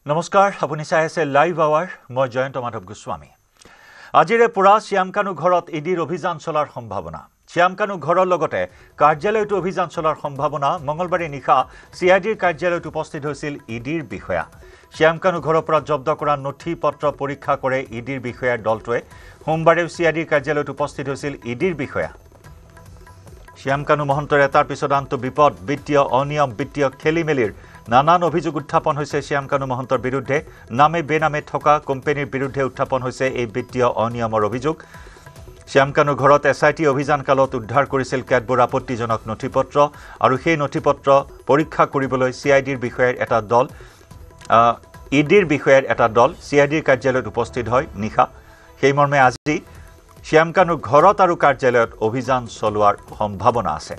নমস্কাৰ আপুনি চাই আছে লাইভ আৱাৰ মই জয়ন্ত মাধৱ গোস্বামী আজিৰে পৰা শ্যামকানু ঘৰত ইডিৰ অভিযান চলাৰ সম্ভাৱনা শ্যামকানু ঘৰৰ লগতে কাৰ্যালয়টো অভিযান চলাৰ সম্ভাৱনা মঙ্গলবাৰে নিশা সিআইডিৰ কাৰ্যালয়ত উপস্থিত হৈছিল ইডিৰ বিষয়া শ্যামকানু ঘৰৰ পৰা জব্দ কৰা নথি পত্ৰ পৰীক্ষা কৰে ইডিৰ বিষয়াৰ দলটোৱে সোমবাৰে সিআইডিৰ কাৰ্যালয়ত উপস্থিত হৈছিল ইডিৰ বিষয়া শ্যামকানু মহন্তৰ এটাৰ পিছত আনটো বিপদ বিত্তীয় অনিয়ম বিত্তীয় খেলিমেলিৰ নানান অভিযোগ উত্থাপন হৈছে শ্যামকানু মহন্তৰ বিৰুদ্ধে নামে বেনামে থকা কোম্পানীৰ বিৰুদ্ধে উত্থাপন হৈছে এই বিত্তীয় অনিয়মৰ অভিযোগ শ্যামকানু ঘৰত এসআইটি অভিযান কালত উদ্ধাৰ কৰিছিল কেতবোৰ আপত্তিজনক নথিপত্ৰ আৰু সেই নথিপত্ৰ পৰীক্ষা কৰিবলৈ সিআইডিৰ বিষয়াৰ এটা দল ইডিৰ বিষয়াৰ এটা দল সিআইডিৰ কাৰ্যালয়ত উপস্থিত হয় নিশা সেই মৰ্মে আজি শ্যামকানু ঘৰত আৰু কাৰ্যালয়ত অভিযান চলোৱাৰ সম্ভাৱনা আছে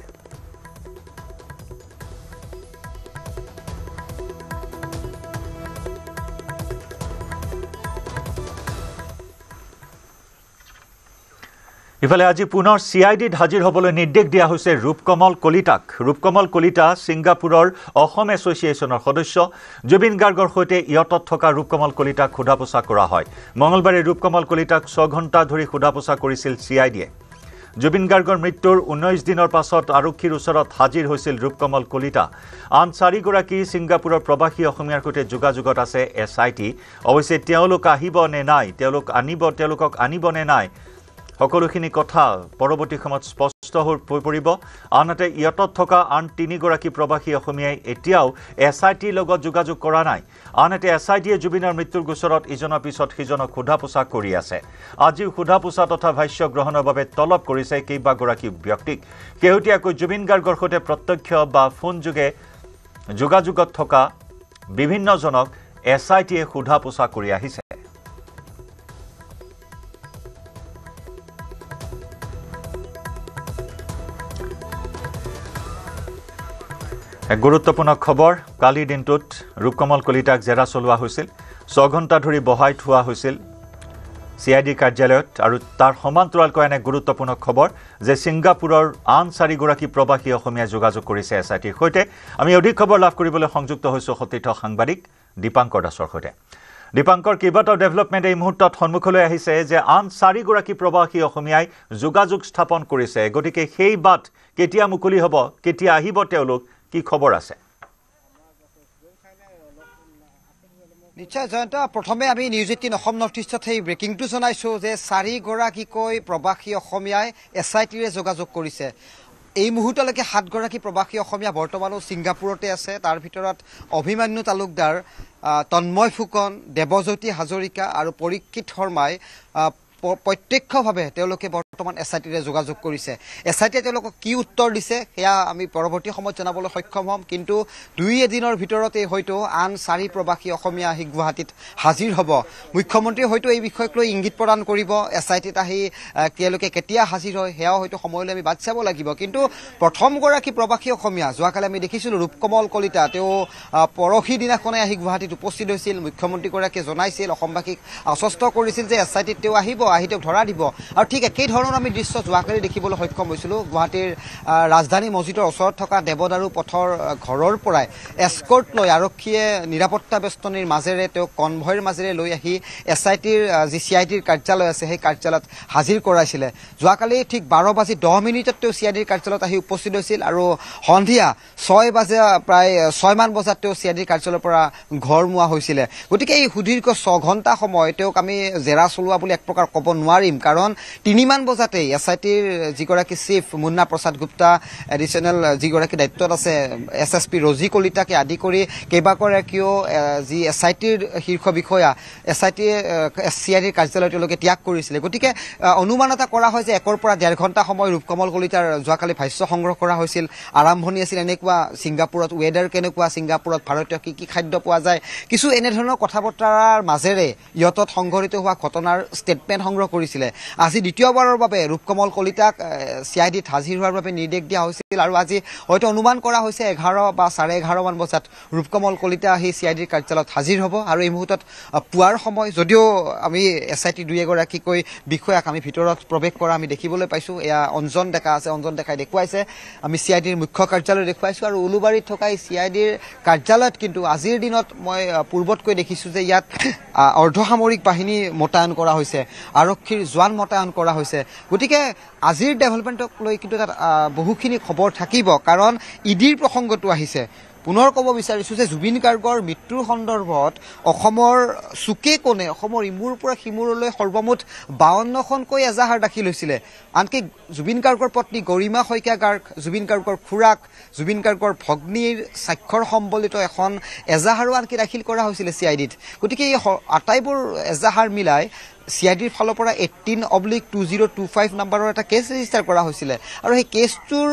ইফালে আজি পুনৰ সিআইডিত হাজিৰ হ'বলৈ নিৰ্দেশ দিয়া হৈছে ৰূপকমল কলিতাক ৰূপকমল কলিতা সিংগাপুৰৰ অসম এছ'চিয়েশ্যনৰ সদস্য জুবিন গাৰ্গৰ সৈতে ইয়টত থকা ৰূপকমল কলিতাক সোধাপোছা কৰা হয় মঙ্গলবাৰে ৰূপকমল কলিতাক 6 ঘণ্টা ধৰি সোধাপোছা কৰিছিল সিআইডিয়ে জুবিন গাৰ্গৰ মৃত্যুৰ 19 দিনৰ পাছত আৰক্ষীৰ ওচৰত হাজিৰ হৈছিল ৰূপকমল কলিতা আন 4 গৰাকী সিংগাপুৰৰ প্ৰবাসী অসমীয়াৰ সৈতে যোগাযোগত আছে এসআইটি অৱশ্যে তেওঁলোক আহিব নে নাই তেওঁলোকক আনিব নে নাই সকলোখিনি কথা পৰৱৰ্তী সময়ত স্পষ্ট হৈ পৰিব আনহাতে ইয়টত থকা আন 3 গৰাকী প্ৰবাসী অসমীয়াই এতিয়াও এসআইটিৰ লগত যোগাযোগ কৰা নাই আনহাতে এসআইটিয়ে জুবিনৰ মৃত্যুৰ গোচৰত ইজনৰ পিছত সিজনক সোধাপোছা কৰি আছে আজিও সোধাপোছা তথা ভাষ্য গ্ৰহণৰ বাবে তলব কৰিছে কেইবাগৰাকী ব্যক্তিক শেহতীয়াকৈ জুবিন গাৰ্গৰ সৈতে প্ৰত্যক্ষ বা ফোন যোগে যোগাযোগত থকা বিভিন্নজনক এসআইটিয়ে সোধাপোছা কৰি আহিছে এক গুৰুত্বপূৰ্ণ খবৰ কালিৰ দিনটোত ৰূপকমল কলিতাক জেৰা চলোৱা হৈছিল 6 ঘণ্টা ধৰি বহাই থোৱা হৈছিল সিআইডি কাৰ্যালয়ত আৰু তাৰ সমান্তৰালকৈ এনে গুৰুত্বপূৰ্ণ খবৰ যে সিংগাপুৰৰ আন 4 গৰাকী প্ৰবাসী অসমীয়া যোগাযোগ কৰিছে এসআইটিৰ সৈতে আমি অধিক খবৰ লাভ কৰিবলৈ সংযুক্ত হৈছো সতীৰ্থ সাংবাদিক দীপাংকৰ দাসৰ সৈতে দীপাংকৰ কেইবাটাও ডেভেলপমেণ্ট এই মুহূৰ্তত সন্মুখলৈ আহিছে যে আন 4 গৰাকী প্ৰবাসী অসমীয়াই যোগাযোগ স্থাপন কৰিছে গতিকে সেই বাট কেতিয়া মুকলি হ'ব কেতিয়া আহিব তেওঁলোক কি খবৰ আছে নিশ্চয় জয়ন্ত প্ৰথমে আমি নিউজ 18 অসম নৰ্থ ইষ্টত সেই ব্ৰেকিংটো জনাইছো যে 4 গৰাকীকৈ প্ৰবাসী অসমীয়াই এসআইটিৰে যোগাযোগ কৰিছে এই মুহূৰ্তলৈকে 7 গৰাকী প্ৰবাসী অসমীয়া বৰ্তমানো সিংগাপুৰতে আছে তাৰ ভিতৰত অভিমান্যু তালুকদাৰ তন্ময় ফুকন দেৱজ্যোতি হাজৰিকা আৰু পৰীক্ষিত শৰ্মাই প্ৰত্যক্ষভাৱে তেওঁলোকে বৰ্তমান এসআইটিৰে যোগাযোগ কৰিছে এসআইটিয়ে তেওঁলোকক কি উত্তৰ দিছে সেয়া আমি পৰৱৰ্তী সময়ত জনাবলৈ সক্ষম হ'ম কিন্তু 2 দিনৰ ভিতৰতে হয়তো আন 4 প্ৰবাসী অসমীয়া আহি গুৱাহাটীত হাজিৰ হ'ব মুখ্যমন্ত্ৰীয়ে হয়তো এই বিষয়ক লৈ ইংগিত প্ৰদান কৰিব এসআইটিত আহি তেওঁলোকে কেতিয়া হাজিৰ হয় সেয়াও হয়তো সময়লৈ আমি বাট চাব লাগিব কিন্তু প্ৰথম গৰাকী প্ৰবাসী অসমীয়া যোৱাকালি আমি দেখিছিলোঁ ৰূপকমল কলিতা তেওঁ পৰহি দিনাখনে আহি গুৱাহাটীত উপস্থিত হৈছিল মুখ্যমন্ত্ৰীগৰাকীয়ে জনাইছিল অসমবাসীক আশ্বস্ত কৰিছিল যে এসআইটিত তেওঁ আহিব আহি তেওঁক ধৰা দিব আৰু ঠিক একেই ধৰণৰ আমি দৃশ্য যোৱাকালি দেখিবলৈ সক্ষম হৈছিলোঁ গুৱাহাটীৰ ৰাজধানী মছজিদৰ ওচৰত থকা দেৱদাৰু পথৰ ঘৰৰ পৰাই এস্কৰ্ট লৈ আৰক্ষীয়ে নিৰাপত্তা বেষ্টনীৰ মাজেৰে তেওঁক কনভয়ৰ মাজেৰে লৈ আহি এসআইটিৰ যি সিআইডিৰ কাৰ্যালয় আছে সেই কাৰ্যালয়ত হাজিৰ কৰাইছিলে যোৱাকালি ঠিক 12:10 তেওঁ সিআইডিৰ কাৰ্যালয়ত আহি উপস্থিত হৈছিল আৰু সন্ধিয়া 6 প্ৰায় 6 মান বজাত তেওঁ সিআইডিৰ কাৰ্যালয়ৰ পৰা ঘৰ মোৱা হৈছিলে গতিকে এই সুদীৰ্ঘ 6 ঘণ্টা সময় তেওঁক আমি জেৰা চলোৱা বুলি এক প্ৰকাৰ ক'ব নোৱাৰিম কাৰণ 3 মান বজাতে এসআইটিৰ যিগৰাকী চিফ মুন্না প্ৰসাদ গুপ্তা এডিশনেল যিগৰাকী দায়িত্বত আছে এসএসপি ৰজি কলিতাকে আদি কৰি কেইবাগৰাকীও যি এসআইটিৰ শীৰ্ষ বিষয়া এসআইটিয়ে সিআইডিৰ কাৰ্যালয় তেওঁলোকে ত্যাগ কৰিছিলে গতিকে অনুমান এটা কৰা হয় যে 1 পৰা 1.5 ঘণ্টা সময় ৰূপকমল কলিতাৰ যোৱাকালি ভাষ্য সংগ্ৰহ কৰা হৈছিল আৰম্ভণি আছিল এনেকুৱা সিংগাপুৰত ৱেডাৰ কেনেকুৱা সিংগাপুৰত ভাৰতীয় কি খাদ্য পোৱা যায় কিছু এনে ধৰণৰ কথা বতৰাৰ মাজেৰে ইয়টত সংঘটিত হোৱা ঘটনাৰ ষ্টেটমেণ্ট সংগ্ৰহ কৰিছিলে আজি দ্বিতীয়বাৰৰ বাবে ৰূপকমল কলিতাক CIDত হাজিৰ হোৱাৰ বাবে নিৰ্দেশ দিয়া হৈছিল আৰু আজি হয়তো অনুমান কৰা হৈছে 11 বা 11:30 মান বজাত ৰূপকমল কলিতা আহি CIDৰ কাৰ্যালয়ত হাজিৰ হ'ব আৰু এই মুহূৰ্তত পুৱাৰ সময় যদিও আমি SIT 2 বিষয়াক আমি ভিতৰত প্ৰৱেশ কৰা আমি দেখিবলৈ পাইছো এয়া অঞ্জন ডেকা আছে অঞ্জন ডেকাই দেখুৱাইছে আমি CIDৰ মুখ্য কাৰ্যালয় দেখুৱাইছো আৰু উলুবাৰীত থকা CIDৰ কাৰ্যালয়ত কিন্তু আজিৰ দিনত মই পূৰ্বতকৈ দেখিছো যে ইয়াত অৰ্ধসামৰিক বাহিনী মোতায়েন কৰা হৈছে আৰক্ষীৰ জোৱান মোতায়েন কৰা হৈছে গতিকে আজিৰ ডেভেলপমেণ্টক লৈ কিন্তু তাত বহুখিনি খবৰ থাকিব কাৰণ ইডিৰ প্ৰসংগটো আহিছে পুনৰ ক'ব বিচাৰিছো যে জুবিন গাৰ্গৰ মৃত্যুৰ সন্দৰ্ভত অসমৰ চুকে কোণে অসমৰ ইমূৰ পৰা সিমূৰলৈ সৰ্বমুঠ 52খনকৈ এজাহাৰ দাখিল হৈছিলে আনকি জুবিন গাৰ্গৰ পত্নী গৰিমা শইকীয়া গাৰ্গ জুবিন গাৰ্গৰ খুৰাক জুবিন গাৰ্গৰ ভগ্নীৰ স্বাক্ষৰ সম্বলিত এখন এজাহাৰো আনকি দাখিল কৰা হৈছিলে CIDত গতিকে এই আটাইবোৰ এজাহাৰ মিলাই CIDৰ ফালৰ পৰা 18/2025 নম্বৰৰ এটা কেছ ৰেজিষ্টাৰ কৰা হৈছিলে আৰু সেই কেছটোৰ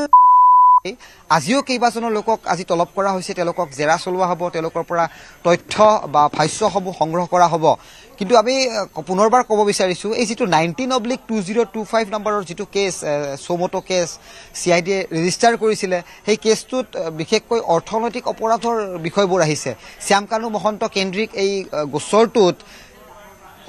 আজিও কেইবাজনৰ লোকক আজি তলব কৰা হৈছে তেওঁলোকক জেৰা চলোৱা হ'ব তেওঁলোকৰ পৰা তথ্য বা ভাষ্যসমূহ সংগ্ৰহ কৰা হ'ব কিন্তু আমি পুনৰবাৰ ক'ব বিচাৰিছো এই যিটো 19/2025 নম্বৰৰ যিটো কেছ সোমোটো কেছ CIDয়ে ৰেজিষ্টাৰ কৰিছিলে সেই কেছটোত বিশেষকৈ অৰ্থনৈতিক অপৰাধৰ বিষয়বোৰ আহিছে শ্যামকানু মহন্ত কেন্দ্ৰিক এই গোচৰটোত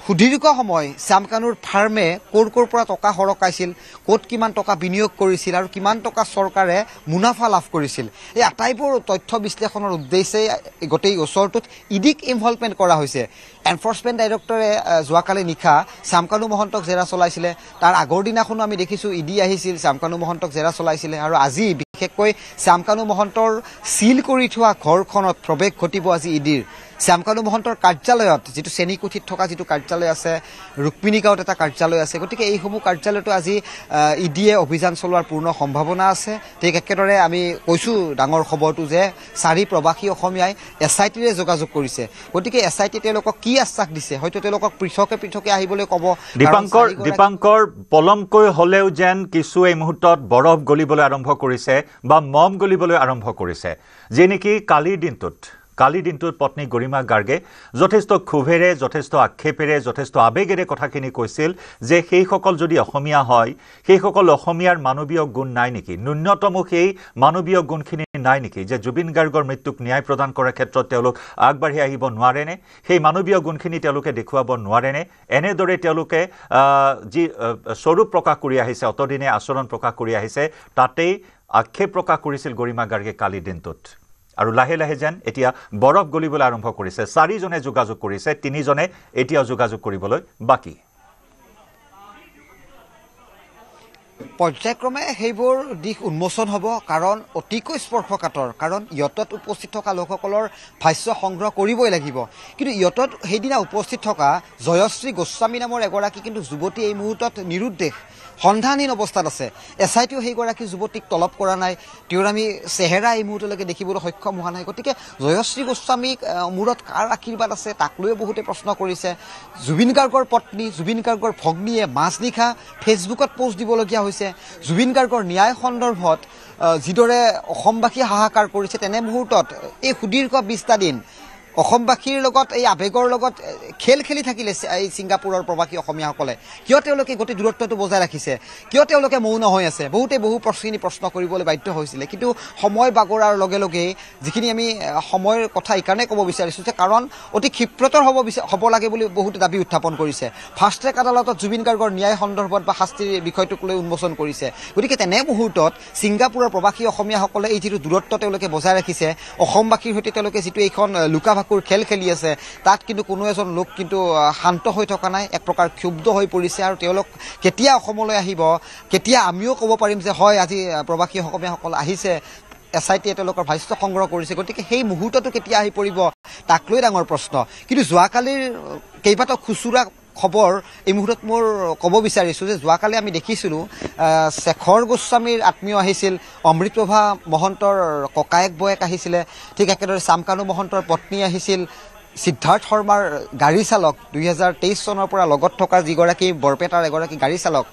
সুদীৰ্ঘ সময় শ্যামকানুৰ ফাৰ্মে ক'ৰ পৰা টকা সৰকাইছিল ক'ত কিমান টকা বিনিয়োগ কৰিছিল আৰু কিমান টকা চৰকাৰে মুনাফা লাভ কৰিছিল এই আটাইবোৰ তথ্য বিশ্লেষণৰ উদ্দেশ্যে গোটেই গোচৰটোত ইডিক ইনভলভমেণ্ট কৰা হৈছে এনফৰ্চমেণ্ট ডাইৰেক্টৰে যোৱাকালি নিশা শ্যামকানু মহন্তক জেৰা চলাইছিলে তাৰ আগৰ দিনাখনো আমি দেখিছোঁ ইডি আহিছিল শ্যামকানু মহন্তক জেৰা চলাইছিলে আৰু আজি বিশেষকৈ শ্যামকানু মহন্তৰ সিল কৰি থোৱা ঘৰখনত প্ৰৱেশ ঘটিব আজি ইডিৰ শ্যামকানু মহন্তৰ কাৰ্যালয়ত যিটো চেনিকুঠিত থকা যিটো কাৰ্যালয় আছে ৰুক্মিণী গাঁৱত এটা কাৰ্যালয় আছে গতিকে এইসমূহ কাৰ্যালয়তো আজি ইডিয়ে অভিযান চলোৱাৰ পূৰ্ণ সম্ভাৱনা আছে ঠিক একেদৰে আমি কৈছোঁ ডাঙৰ খবৰটো যে 4 প্ৰবাসী অসমীয়াই SITৰে যোগাযোগ কৰিছে গতিকে SIT তেওঁলোকক কি আশ্বাস দিছে হয়তো তেওঁলোকক পৃথকে আহিবলৈ ক'ব দীপাংকৰ পলমকৈ হ'লেও যেন কিছু এই মুহূৰ্তত বৰফ গলিবলৈ আৰম্ভ কৰিছে বা মম গলিবলৈ আৰম্ভ কৰিছে যে নেকি কালি দিনটোত পত্নী গৰিমা গাৰ্গে যথেষ্ট ক্ষোভেৰে যথেষ্ট আক্ষেপেৰে যথেষ্ট আবেগেৰে কথাখিনি কৈছিল যে সেইসকল যদি অসমীয়া হয় সেইসকল অসমীয়াৰ মানৱীয় গুণ নাই নেকি ন্যূনতম সেই মানৱীয় গুণখিনি নাই নেকি যে জুবিন গাৰ্গৰ মৃত্যুক ন্যায় প্ৰদান কৰাৰ ক্ষেত্ৰত তেওঁলোক আগবাঢ়ি আহিব নোৱাৰেনে সেই মানৱীয় গুণখিনি তেওঁলোকে দেখুৱাব নোৱাৰেনে এনেদৰে তেওঁলোকে যি স্বৰূপ প্ৰকাশ কৰি আহিছে অতদিনে আচৰণ প্ৰকাশ কৰি আহিছে তাতেই আক্ষেপ প্ৰকাশ কৰিছিল গৰিমা গাৰ্গে কালি দিনটোত আৰু লাহে লাহে যেন এতিয়া বৰফ গলিবলৈ আৰম্ভ কৰিছে 4 জনে যোগাযোগ কৰিছে 3 জনে এতিয়াও যোগাযোগ কৰিবলৈ বাকি পৰ্যায়ক্ৰমে সেইবোৰ দিশ উন্মোচন হ'ব কাৰণ অতিকৈ স্পৰ্শকাতৰ কাৰণ ইয়তত উপস্থিত থকা লোকসকলৰ ভাষ্য সংগ্ৰহ কৰিবই লাগিব কিন্তু ইয়তত সেইদিনা উপস্থিত থকা জয়শ্ৰী গোস্বামী নামৰ এগৰাকী কিন্তু যুৱতী এই মুহূৰ্তত নিৰুদ্দেশ সন্ধানহীন অৱস্থাত আছে SITও সেইগৰাকী যুৱতীক তলব কৰা নাই তেওঁৰ আমি চেহেৰা এই মুহূৰ্তলৈকে দেখিবলৈ সক্ষম হোৱা নাই গতিকে জয়শ্ৰী গোস্বামীক মূৰত কাৰ আশীৰ্বাদ আছে তাক লৈও বহুতে প্ৰশ্ন কৰিছে জুবিন গাৰ্গৰ পত্নী জুবিন গাৰ্গৰ ভগ্নীয়ে মাজনিশা ফেচবুকত পোষ্ট দিবলগীয়া হৈছে জুবিন গাৰ্গৰ ন্যায় সন্দৰ্ভত যিদৰে অসমবাসীয়ে হাহাকাৰ কৰিছে তেনে মুহূৰ্তত এই সুদীৰ্ঘ 20টা দিন অসমবাসীৰ লগত এই আবেগৰ লগত খেলি থাকিলে এই ছিংগাপুৰৰ প্ৰবাসী অসমীয়াসকলে কিয় তেওঁলোকে গোটেই দূৰত্বটো বজাই ৰাখিছে কিয় তেওঁলোকে মৌন হৈ আছে বহু প্ৰশ্ন কৰিবলৈ বাধ্য হৈছিলে কিন্তু সময় বাগৰাৰ লগে লগে যিখিনি আমি সময়ৰ কথা এইকাৰণে ক'ব বিচাৰিছোঁ যে কাৰণ অতি ক্ষিপ্ৰতৰ হ'ব লাগে বুলি বহুতে দাবী উত্থাপন কৰিছে ফাষ্ট ট্ৰেক আদালতত জুবিন গাৰ্গৰ ন্যায় সন্দৰ্ভত বা শাস্তিৰ বিষয়টোক লৈ উন্মোচন কৰিছে গতিকে তেনে মুহূৰ্তত ছিংগাপুৰৰ প্ৰবাসী অসমীয়াসকলে এই যিটো দূৰত্ব তেওঁলোকে বজাই ৰাখিছে অসমবাসীৰ সৈতে তেওঁলোকে যিটো এইখন লুকাভাকুৰ খেলি আছে তাত কিন্তু কোনো এজন লোক কিন্তু শান্ত হৈ থকা নাই এক প্ৰকাৰ ক্ষুব্ধ হৈ পৰিছে আৰু তেওঁলোক কেতিয়া অসমলৈ আহিব কেতিয়া আমিও ক'ব পাৰিম যে হয় আজি প্ৰবাসী অসমীয়াসকল আহিছে SITয়ে তেওঁলোকৰ ভাষ্য সংগ্ৰহ কৰিছে গতিকে সেই মুহূৰ্তটো কেতিয়া আহি পৰিব তাক লৈ ডাঙৰ প্ৰশ্ন কিন্তু যোৱাকালিৰ কেইবাটাও খুচুৰা খবৰ এই মুহূৰ্তত মোৰ ক'ব বিচাৰিছোঁ যে যোৱাকালি আমি দেখিছিলোঁ শেখৰ গোস্বামীৰ আত্মীয় আহিছিল অমৃতপ্ৰভা মহন্তৰ ককায়েক বয়েক আহিছিলে ঠিক একেদৰে শ্যামকানু মহন্তৰ পত্নী আহিছিল সিদ্ধাৰ্থ শৰ্মাৰ গাড়ী চালক 2023 চনৰ পৰা লগত থকা যিগৰাকী বৰপেটাৰ এগৰাকী গাড়ী চালক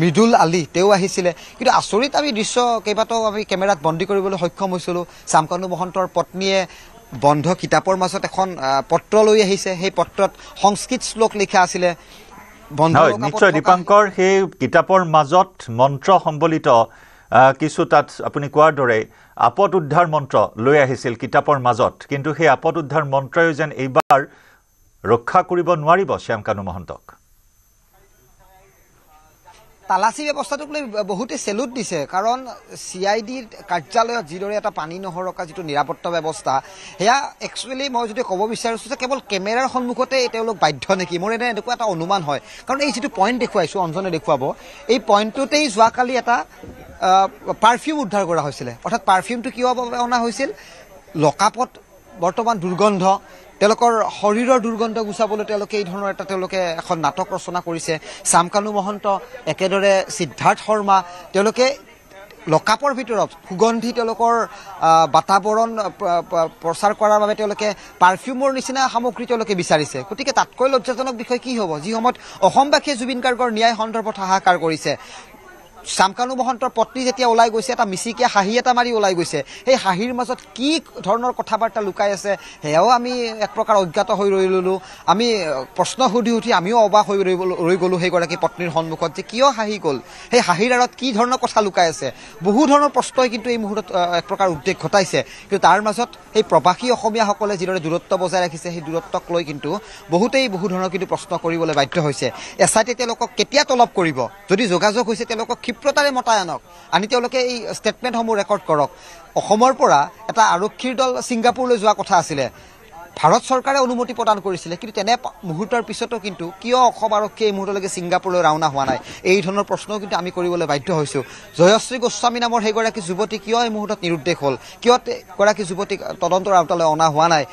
মৃদুল আলী তেওঁ আহিছিলে কিন্তু আচৰিত আমি দৃশ্য কেইবাটাও আমি কেমেৰাত বন্দী কৰিবলৈ সক্ষম হৈছিলোঁ শ্যামকানু মহন্তৰ পত্নীয়ে বন্ধ কিতাপৰ মাজত এখন পত্ৰ লৈ আহিছে সেই পত্ৰত সংস্কৃত শ্লোক লিখা আছিলে হয় নিশ্চয় দীপাংকৰ সেই কিতাপৰ মাজত মন্ত্ৰ সম্বলিত কিছু তাত আপুনি কোৱাৰ দৰে আপদ উদ্ধাৰ মন্ত্ৰ লৈ আহিছিল কিতাপৰ মাজত কিন্তু সেই আপদ উদ্ধাৰ মন্ত্ৰই যেন এইবাৰ ৰক্ষা কৰিব নোৱাৰিব শ্যামকানু মহন্তক তালাচী ব্যৱস্থাটোক লৈ বহুতে চেলুট দিছে কাৰণ CIDৰ কাৰ্যালয়ত যিদৰে এটা পানী নহৰকা যিটো নিৰাপত্তা ব্যৱস্থা সেয়া একচুৱেলি মই যদি ক'ব বিচাৰিছোঁ যে কেৱল কেমেৰাৰ সন্মুখতে তেওঁলোক বাধ্য নেকি মোৰ এনেকুৱা এটা অনুমান হয় কাৰণ এই যিটো পইণ্ট দেখুৱাইছোঁ অঞ্জনে দেখুৱাব এই পইণ্টটোতেই যোৱাকালি এটা পাৰফিউম উদ্ধাৰ কৰা হৈছিলে অৰ্থাৎ পাৰফিউমটো কিয় অনা হৈছিল লকাপত বৰ্তমান দুৰ্গন্ধ তেওঁলোকৰ শৰীৰৰ দুৰ্গন্ধ গুচাবলৈ তেওঁলোকে এই ধৰণৰ এটা তেওঁলোকে এখন নাটক ৰচনা কৰিছে শ্যামকানু মহন্ত একেদৰে সিদ্ধাৰ্থ শৰ্মা তেওঁলোকে লকাপৰ ভিতৰত সুগন্ধি তেওঁলোকৰ বাতাবৰণ প্ৰচাৰ কৰাৰ বাবে তেওঁলোকে পাৰফিউমৰ নিচিনা সামগ্ৰী তেওঁলোকে বিচাৰিছে গতিকে তাতকৈ লজ্জাজনক বিষয় কি হ'ব যি সময়ত অসমবাসীয়ে জুবিন গাৰ্গৰ ন্যায় সন্দৰ্ভত হাহাকাৰ কৰিছে শ্যামকানু মহন্তৰ পত্নী যেতিয়া ওলাই গৈছে এটা মিচিকিয়া হাঁহি এটা মাৰি ওলাই গৈছে সেই হাঁহিৰ মাজত কি ধৰণৰ কথাবাৰ্তা লুকাই আছে সেয়াও আমি এক প্ৰকাৰ অজ্ঞাত হৈ ৰৈ ল'লোঁ আমি প্ৰশ্ন সুধি উঠি আমিও অবাক হৈ ৰৈ গ'লোঁ সেইগৰাকী পত্নীৰ সন্মুখত যে কিয় হাঁহি গ'ল সেই হাঁহিৰ আঁৰত কি ধৰণৰ কথা লুকাই আছে বহু ধৰণৰ প্ৰশ্নই কিন্তু এই মুহূৰ্তত এক প্ৰকাৰ উদ্বেগ ঘটাইছে কিন্তু তাৰ মাজত সেই প্ৰৱাসী অসমীয়াসকলে যিদৰে দূৰত্ব বজাই ৰাখিছে সেই দূৰত্বক লৈ কিন্তু বহুতেই বহু ধৰণৰ কিন্তু প্ৰশ্ন কৰিবলৈ বাধ্য হৈছে এছআইটি তেওঁলোকক কেতিয়া তলব কৰিব যদি যোগাযোগ হৈছে তেওঁলোকক ক্ষিপ্ৰতাৰে মতাই আনক আনি তেওঁলোকে এই ষ্টেটমেণ্টসমূহ ৰেকৰ্ড কৰক অসমৰ পৰা এটা আৰক্ষীৰ দল ছিংগাপুৰলৈ যোৱা কথা আছিলে ভাৰত চৰকাৰে অনুমতি প্ৰদান কৰিছিলে কিন্তু তেনে মুহূৰ্তৰ পিছতো কিন্তু কিয় অসম আৰক্ষীয়ে এই মুহূৰ্তলৈকে ছিংগাপুৰলৈ ৰাওনা হোৱা নাই এই ধৰণৰ প্ৰশ্নও কিন্তু আমি কৰিবলৈ বাধ্য হৈছোঁ জয়শ্ৰী গোস্বামী নামৰ সেইগৰাকী যুৱতী কিয় এই মুহূৰ্তত নিৰুদ্দেশ হ'ল কিয় এগৰাকী যুৱতীক তদন্তৰ আওতালৈ অনা হোৱা নাই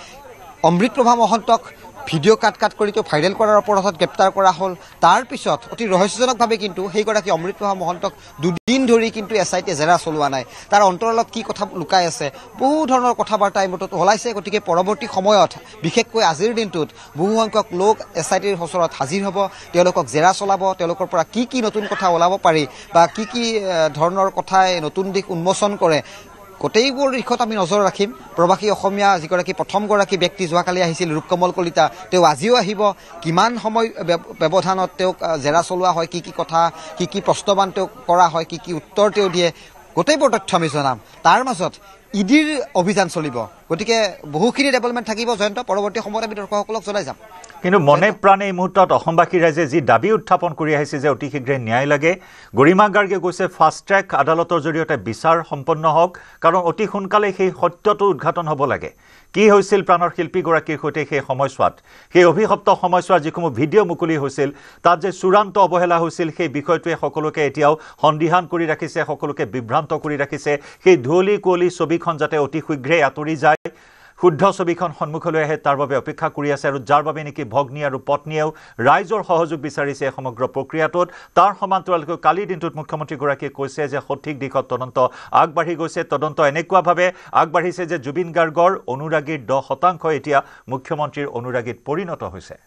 অমৃতপ্ৰভা মহন্তক ভিডিঅ' কাট কৰি ভাইৰেল কৰাৰ অপৰাধত গ্ৰেপ্তাৰ কৰা হ'ল তাৰ পিছত অতি ৰহস্যজনকভাৱে কিন্তু সেইগৰাকী অমৃতপ্ৰভা মহন্তক দুদিন ধৰি কিন্তু এছআইটিয়ে জেৰা চলোৱা নাই তাৰ অন্তৰালত কি কথা লুকাই আছে বহু ধৰণৰ কথা বাৰ্তা এই মুহূৰ্তত ওলাইছে গতিকে পৰৱৰ্তী সময়ত বিশেষকৈ আজিৰ দিনটোত বহুসংখ্যক লোক এছআইটিৰ ওচৰত হাজিৰ হ'ব তেওঁলোকক জেৰা চলাব তেওঁলোকৰ পৰা কি নতুন কথা ওলাব পাৰি বা কি ধৰণৰ কথাই নতুন দিশ উন্মোচন কৰে গোটেইবোৰ দিশত আমি নজৰ ৰাখিম প্ৰৱাসী অসমীয়া যিগৰাকী প্ৰথমগৰাকী ব্যক্তি যোৱাকালি আহিছিল ৰূপকমল কলিতা তেওঁ আজিও আহিব কিমান সময় ব্যৱধানত তেওঁক জেৰা চলোৱা হয় কি কথা কি প্ৰশ্নবান তেওঁক কৰা হয় কি উত্তৰ তেওঁ দিয়ে গোটেইবোৰ তথ্য আমি জনাম তাৰ মাজত ইডিৰ অভিযান চলিব গতিকে বহুখিনি ডেভেলপমেণ্ট থাকিব জয়ন্ত পৰৱৰ্তী সময়ত আমি দৰ্শকসকলক জনাই যাম কিন্তু মনে প্ৰাণে এই মুহূৰ্তত অসমবাসী ৰাইজে যি দাবী উত্থাপন কৰি আহিছে যে অতি শীঘ্ৰে ন্যায় লাগে গৰিমা গাৰ্গে কৈছে ফাষ্ট ট্ৰেক আদালতৰ জৰিয়তে বিচাৰ সম্পন্ন হওক কাৰণ অতি সোনকালে সেই সত্যটো উদ্ঘাটন হ'ব লাগে কি হৈছিল প্ৰাণৰ শিল্পীগৰাকীৰ সৈতে সেই সময়ছোৱাত সেই অভিশপ্ত সময়ছোৱাৰ যিসমূহ ভিডিঅ' মুকলি হৈছিল তাত যে চূড়ান্ত অৱহেলা হৈছিল সেই বিষয়টোৱে সকলোকে এতিয়াও সন্দিহান কৰি ৰাখিছে সকলোকে বিভ্ৰান্ত কৰি ৰাখিছে সেই ধুঁৱলি কুঁৱলী ছবিখন যাতে অতি শীঘ্ৰে আঁতৰি যায় শুদ্ধ ছবিখন সন্মুখলৈ আহে তাৰ বাবে অপেক্ষা কৰি আছে আৰু যাৰ বাবে নেকি ভগ্নী আৰু পত্নীয়েও ৰাইজৰ সহযোগ বিচাৰিছে সমগ্ৰ প্ৰক্ৰিয়াটোত তাৰ সমান্তৰালকৈ কালিৰ দিনটোত মুখ্যমন্ত্ৰীগৰাকীয়ে কৈছে যে সঠিক দিশত তদন্ত আগবাঢ়ি গৈছে তদন্ত এনেকুৱাভাৱে আগবাঢ়িছে যে জুবিন গাৰ্গৰ অনুৰাগীৰ 10% এতিয়া মুখ্যমন্ত্ৰীৰ অনুৰাগীত পৰিণত হৈছে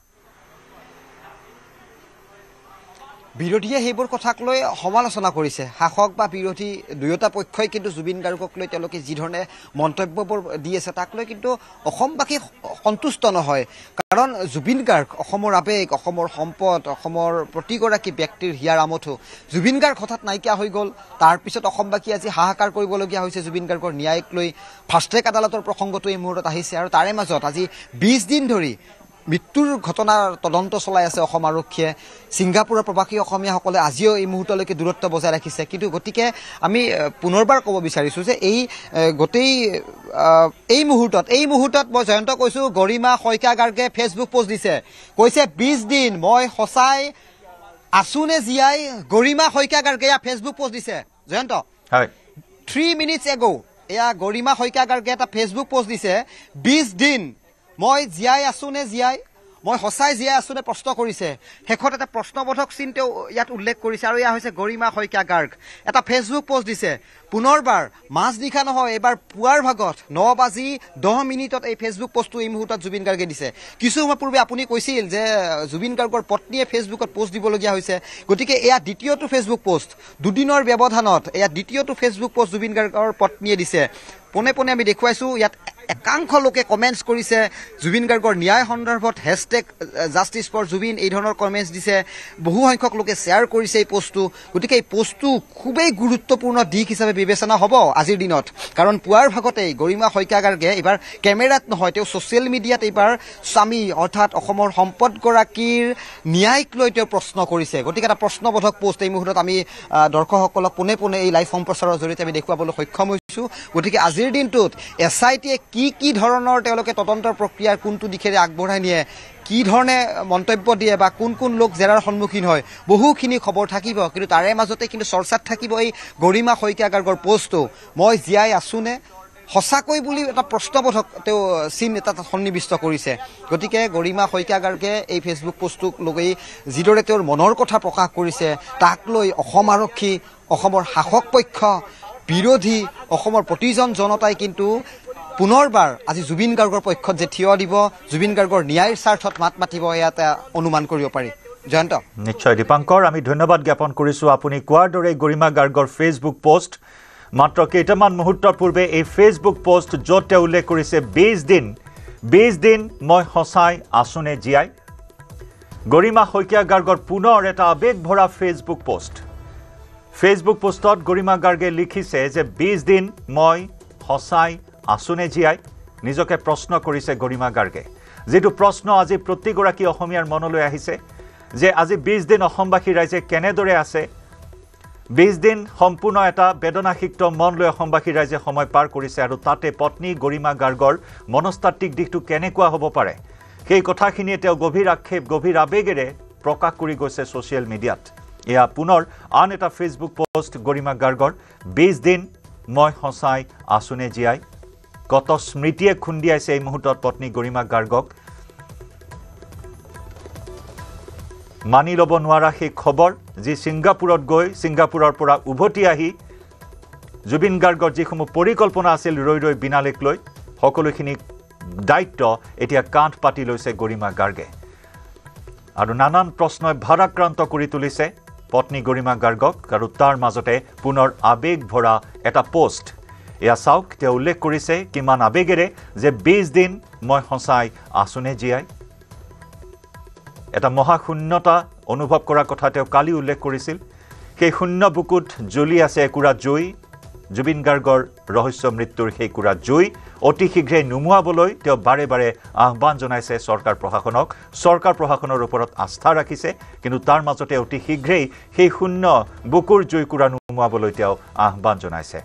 বিৰোধীয়ে সেইবোৰ কথাক লৈ সমালোচনা কৰিছে শাসক বা বিৰোধী দুয়োটা পক্ষই কিন্তু জুবিন গাৰ্গক লৈ তেওঁলোকে যি ধৰণে মন্তব্যবোৰ দি আছে তাক লৈ কিন্তু অসমবাসী সন্তুষ্ট নহয় কাৰণ জুবিন গাৰ্গ অসমৰ আৱেগ অসমৰ সম্পদ অসমৰ প্ৰতিগৰাকী ব্যক্তিৰ হিয়াৰ আমঠু জুবিন গাৰ্গ হঠাৎ নাইকিয়া হৈ গ'ল তাৰপিছত অসমবাসী আজি হাহাকাৰ কৰিবলগীয়া হৈছে জুবিন গাৰ্গৰ ন্যায়ক লৈ ফাষ্ট ট্ৰেক আদালতৰ প্ৰসংগটো এই মুহূৰ্তত আহিছে আৰু তাৰে মাজত আজি 20 দিন ধৰি মৃত্যুৰ ঘটনাৰ তদন্ত চলাই আছে অসম আৰক্ষীয়ে ছিংগাপুৰৰ প্ৰৱাসী অসমীয়াসকলে আজিও এই মুহূৰ্তলৈকে দূৰত্ব বজাই ৰাখিছে কিন্তু গতিকে আমি পুনৰবাৰ ক'ব বিচাৰিছোঁ যে এই মুহূৰ্তত মই জয়ন্ত কৈছোঁ গৰিমা শইকীয়া গাৰ্গে ফেচবুক পোষ্ট দিছে কৈছে 20 দিন মই সঁচাই আছো নে জীয়াই গৰিমা শইকীয়া গাৰ্গে এয়া ফেচবুক পোষ্ট দিছে জয়ন্ত 3 মিনিটছ এগো এয়া গৰিমা শইকীয়া গাৰ্গে এটা ফেচবুক পোষ্ট দিছে 20 দিন মই জীয়াই আছো নে জীয়াই মই সঁচাই জীয়াই আছো নে প্ৰশ্ন কৰিছে শেষত এটা প্ৰশ্নবোধক চিন তেওঁ ইয়াত উল্লেখ কৰিছে আৰু এয়া হৈছে গৰিমা শইকীয়া গাৰ্গ এটা ফেচবুক পোষ্ট দিছে পুনৰবাৰ মাজনিশা নহয় এবাৰ পুৱাৰ ভাগত 9:10 এই ফেচবুক পোষ্টটো এই মুহূৰ্তত জুবিন গাৰ্গে দিছে কিছু সময় পূৰ্বে আপুনি কৈছিল যে জুবিন গাৰ্গৰ পত্নীয়ে ফেচবুকত পোষ্ট দিবলগীয়া হৈছে গতিকে এয়া দ্বিতীয়টো ফেচবুক পোষ্ট দুদিনৰ ব্যৱধানত এয়া দ্বিতীয়টো ফেচবুক পোষ্ট জুবিন গাৰ্গৰ পত্নীয়ে দিছে পোনে আমি দেখুৱাইছোঁ ইয়াত একাংশ লোকে কমেণ্টছ কৰিছে জুবিন গাৰ্গৰ ন্যায় সন্দৰ্ভত #জাষ্টিছ ফৰ জুবিন এই ধৰণৰ কমেণ্টছ দিছে বহু সংখ্যক লোকে শ্বেয়াৰ কৰিছে এই পোষ্টটো গতিকে এই পোষ্টটো খুবেই গুৰুত্বপূৰ্ণ দিশ হিচাপে বিবেচনা হ'ব আজিৰ দিনত কাৰণ পুৱাৰ ভাগতেই গৰিমা শইকীয়া গাৰ্গে এইবাৰ কেমেৰাত নহয় তেওঁ ছ'চিয়েল মিডিয়াত এইবাৰ স্বামী অৰ্থাৎ অসমৰ সম্পদগৰাকীৰ ন্যায়ক লৈ তেওঁ প্ৰশ্ন কৰিছে গতিকে এটা প্ৰশ্নবোধক পোষ্ট এই মুহূৰ্তত আমি দৰ্শকসকলক পোনে পোনে এই লাইভ সম্প্ৰচাৰৰ জৰিয়তে আমি দেখুৱাবলৈ সক্ষম হৈছোঁ গতিকে আজিৰ দিনটোত SITয়ে কি ধৰণৰ তেওঁলোকে তদন্তৰ প্ৰক্ৰিয়াৰ কোনটো দিশেৰে আগবঢ়াই নিয়ে কি ধৰণে মন্তব্য দিয়ে বা কোন লোক জেৰাৰ সন্মুখীন হয় বহুখিনি খবৰ থাকিব কিন্তু তাৰে মাজতে কিন্তু চৰ্চাত থাকিব এই গৰিমা শইকীয়া গাৰ্গৰ পোষ্টটো মই জীয়াই আছোনে সঁচাকৈ বুলি এটা প্ৰশ্নবোধক তেওঁ চিন এটা সন্নিৱিষ্ট কৰিছে গতিকে গৰিমা শইকীয়া গাৰ্গে এই ফেচবুক পোষ্টটোক লৈ যিদৰে তেওঁৰ মনৰ কথা প্ৰকাশ কৰিছে তাক লৈ অসম আৰক্ষী অসমৰ শাসক পক্ষ বিৰোধী অসমৰ প্ৰতিজন জনতাই কিন্তু পুনৰবাৰ আজি জুবিন গাৰ্গৰ পক্ষত যে থিয় দিব জুবিন গাৰ্গৰ ন্যায়ৰ স্বাৰ্থত মাত মাতিব ইয়াতে অনুমান কৰিব পাৰি জয়ন্ত নিশ্চয় দীপাংকৰ আমি ধন্যবাদ জ্ঞাপন কৰিছোঁ আপুনি কোৱাৰ দৰে গৰিমা গাৰ্গৰ ফেচবুক পোষ্ট মাত্ৰ কেইটামান মুহূৰ্তৰ পূৰ্বে এই ফেচবুক পোষ্ট য'ত তেওঁ উল্লেখ কৰিছে 20 দিন মই সঁচাই আছোনে জীয়াই গৰিমা শইকীয়া গাৰ্গৰ পুনৰ এটা আবেগ ভৰা ফেচবুক পোষ্টত গৰিমা গাৰ্গে লিখিছে যে 20 দিন মই সঁচাই আছোনে জীয়াই নিজকে প্ৰশ্ন কৰিছে গৰিমা গাৰ্গে যেটো প্ৰশ্ন আজি প্ৰতিগৰাকী অসমীয়াৰ মনলৈ আহিছে যে আজি 20 দিন অসমবাসী ৰাইজে কেনেদৰে আছে 20 দিন সম্পূৰ্ণ এটা বেদনাসিক্ত মন লৈ অসমবাসী ৰাইজে সময় পাৰ কৰিছে আৰু তাতে পত্নী গৰিমা গাৰ্গৰ মনস্তাত্ত্বিক দিশটো কেনেকুৱা হ'ব পাৰে সেই কথাখিনিয়ে তেওঁ গভীৰ আক্ষেপ গভীৰ আবেগেৰে প্ৰকাশ কৰি গৈছে ছ'চিয়েল মিডিয়াত এয়া পুনৰ আন এটা ফেচবুক পোষ্ট গৰিমা গাৰ্গৰ 20 দিন মই সঁচাই আছোনে জীয়াই কত স্মৃতিয়ে খুন্দিয়াইছে এই মুহূৰ্তত পত্নী গৰিমা গাৰ্গক মানি ল'ব নোৱাৰা সেই খবৰ যি ছিংগাপুৰত গৈ ছিংগাপুৰৰ পৰা উভতি আহি জুবিন গাৰ্গৰ যিসমূহ পৰিকল্পনা আছিল ৰৈ বিনালেক লৈ সকলোখিনি দায়িত্ব এতিয়া কান্ধ পাতি লৈছে গৰিমা গাৰ্গে আৰু নানান প্ৰশ্নই ভাৰাক্ৰান্ত কৰি তুলিছে পত্নী গৰিমা গাৰ্গক আৰু তাৰ মাজতে পুনৰ আবেগ ভৰা এটা পোষ্ট এয়া চাওক তেওঁ উল্লেখ কৰিছে কিমান আবেগেৰে যে 20 দিন মই সঁচাই আছোনে জীয়াই এটা মহাশূন্যতা অনুভৱ কৰাৰ কথা তেওঁ কালি উল্লেখ কৰিছিল সেই শূন্য বুকুত জ্বলি আছে একুৰা জুই জুবিন গাৰ্গৰ ৰহস্য মৃত্যুৰ সেই কুৰা জুই অতি শীঘ্ৰে নুমুৱাবলৈ তেওঁ বাৰে বাৰে আহ্বান জনাইছে চৰকাৰ প্ৰশাসনৰ ওপৰত আস্থা ৰাখিছে কিন্তু তাৰ মাজতে অতি শীঘ্ৰেই সেই শূন্য বুকুৰ জুই কুৰা নুমুৱাবলৈ তেওঁ আহ্বান জনাইছে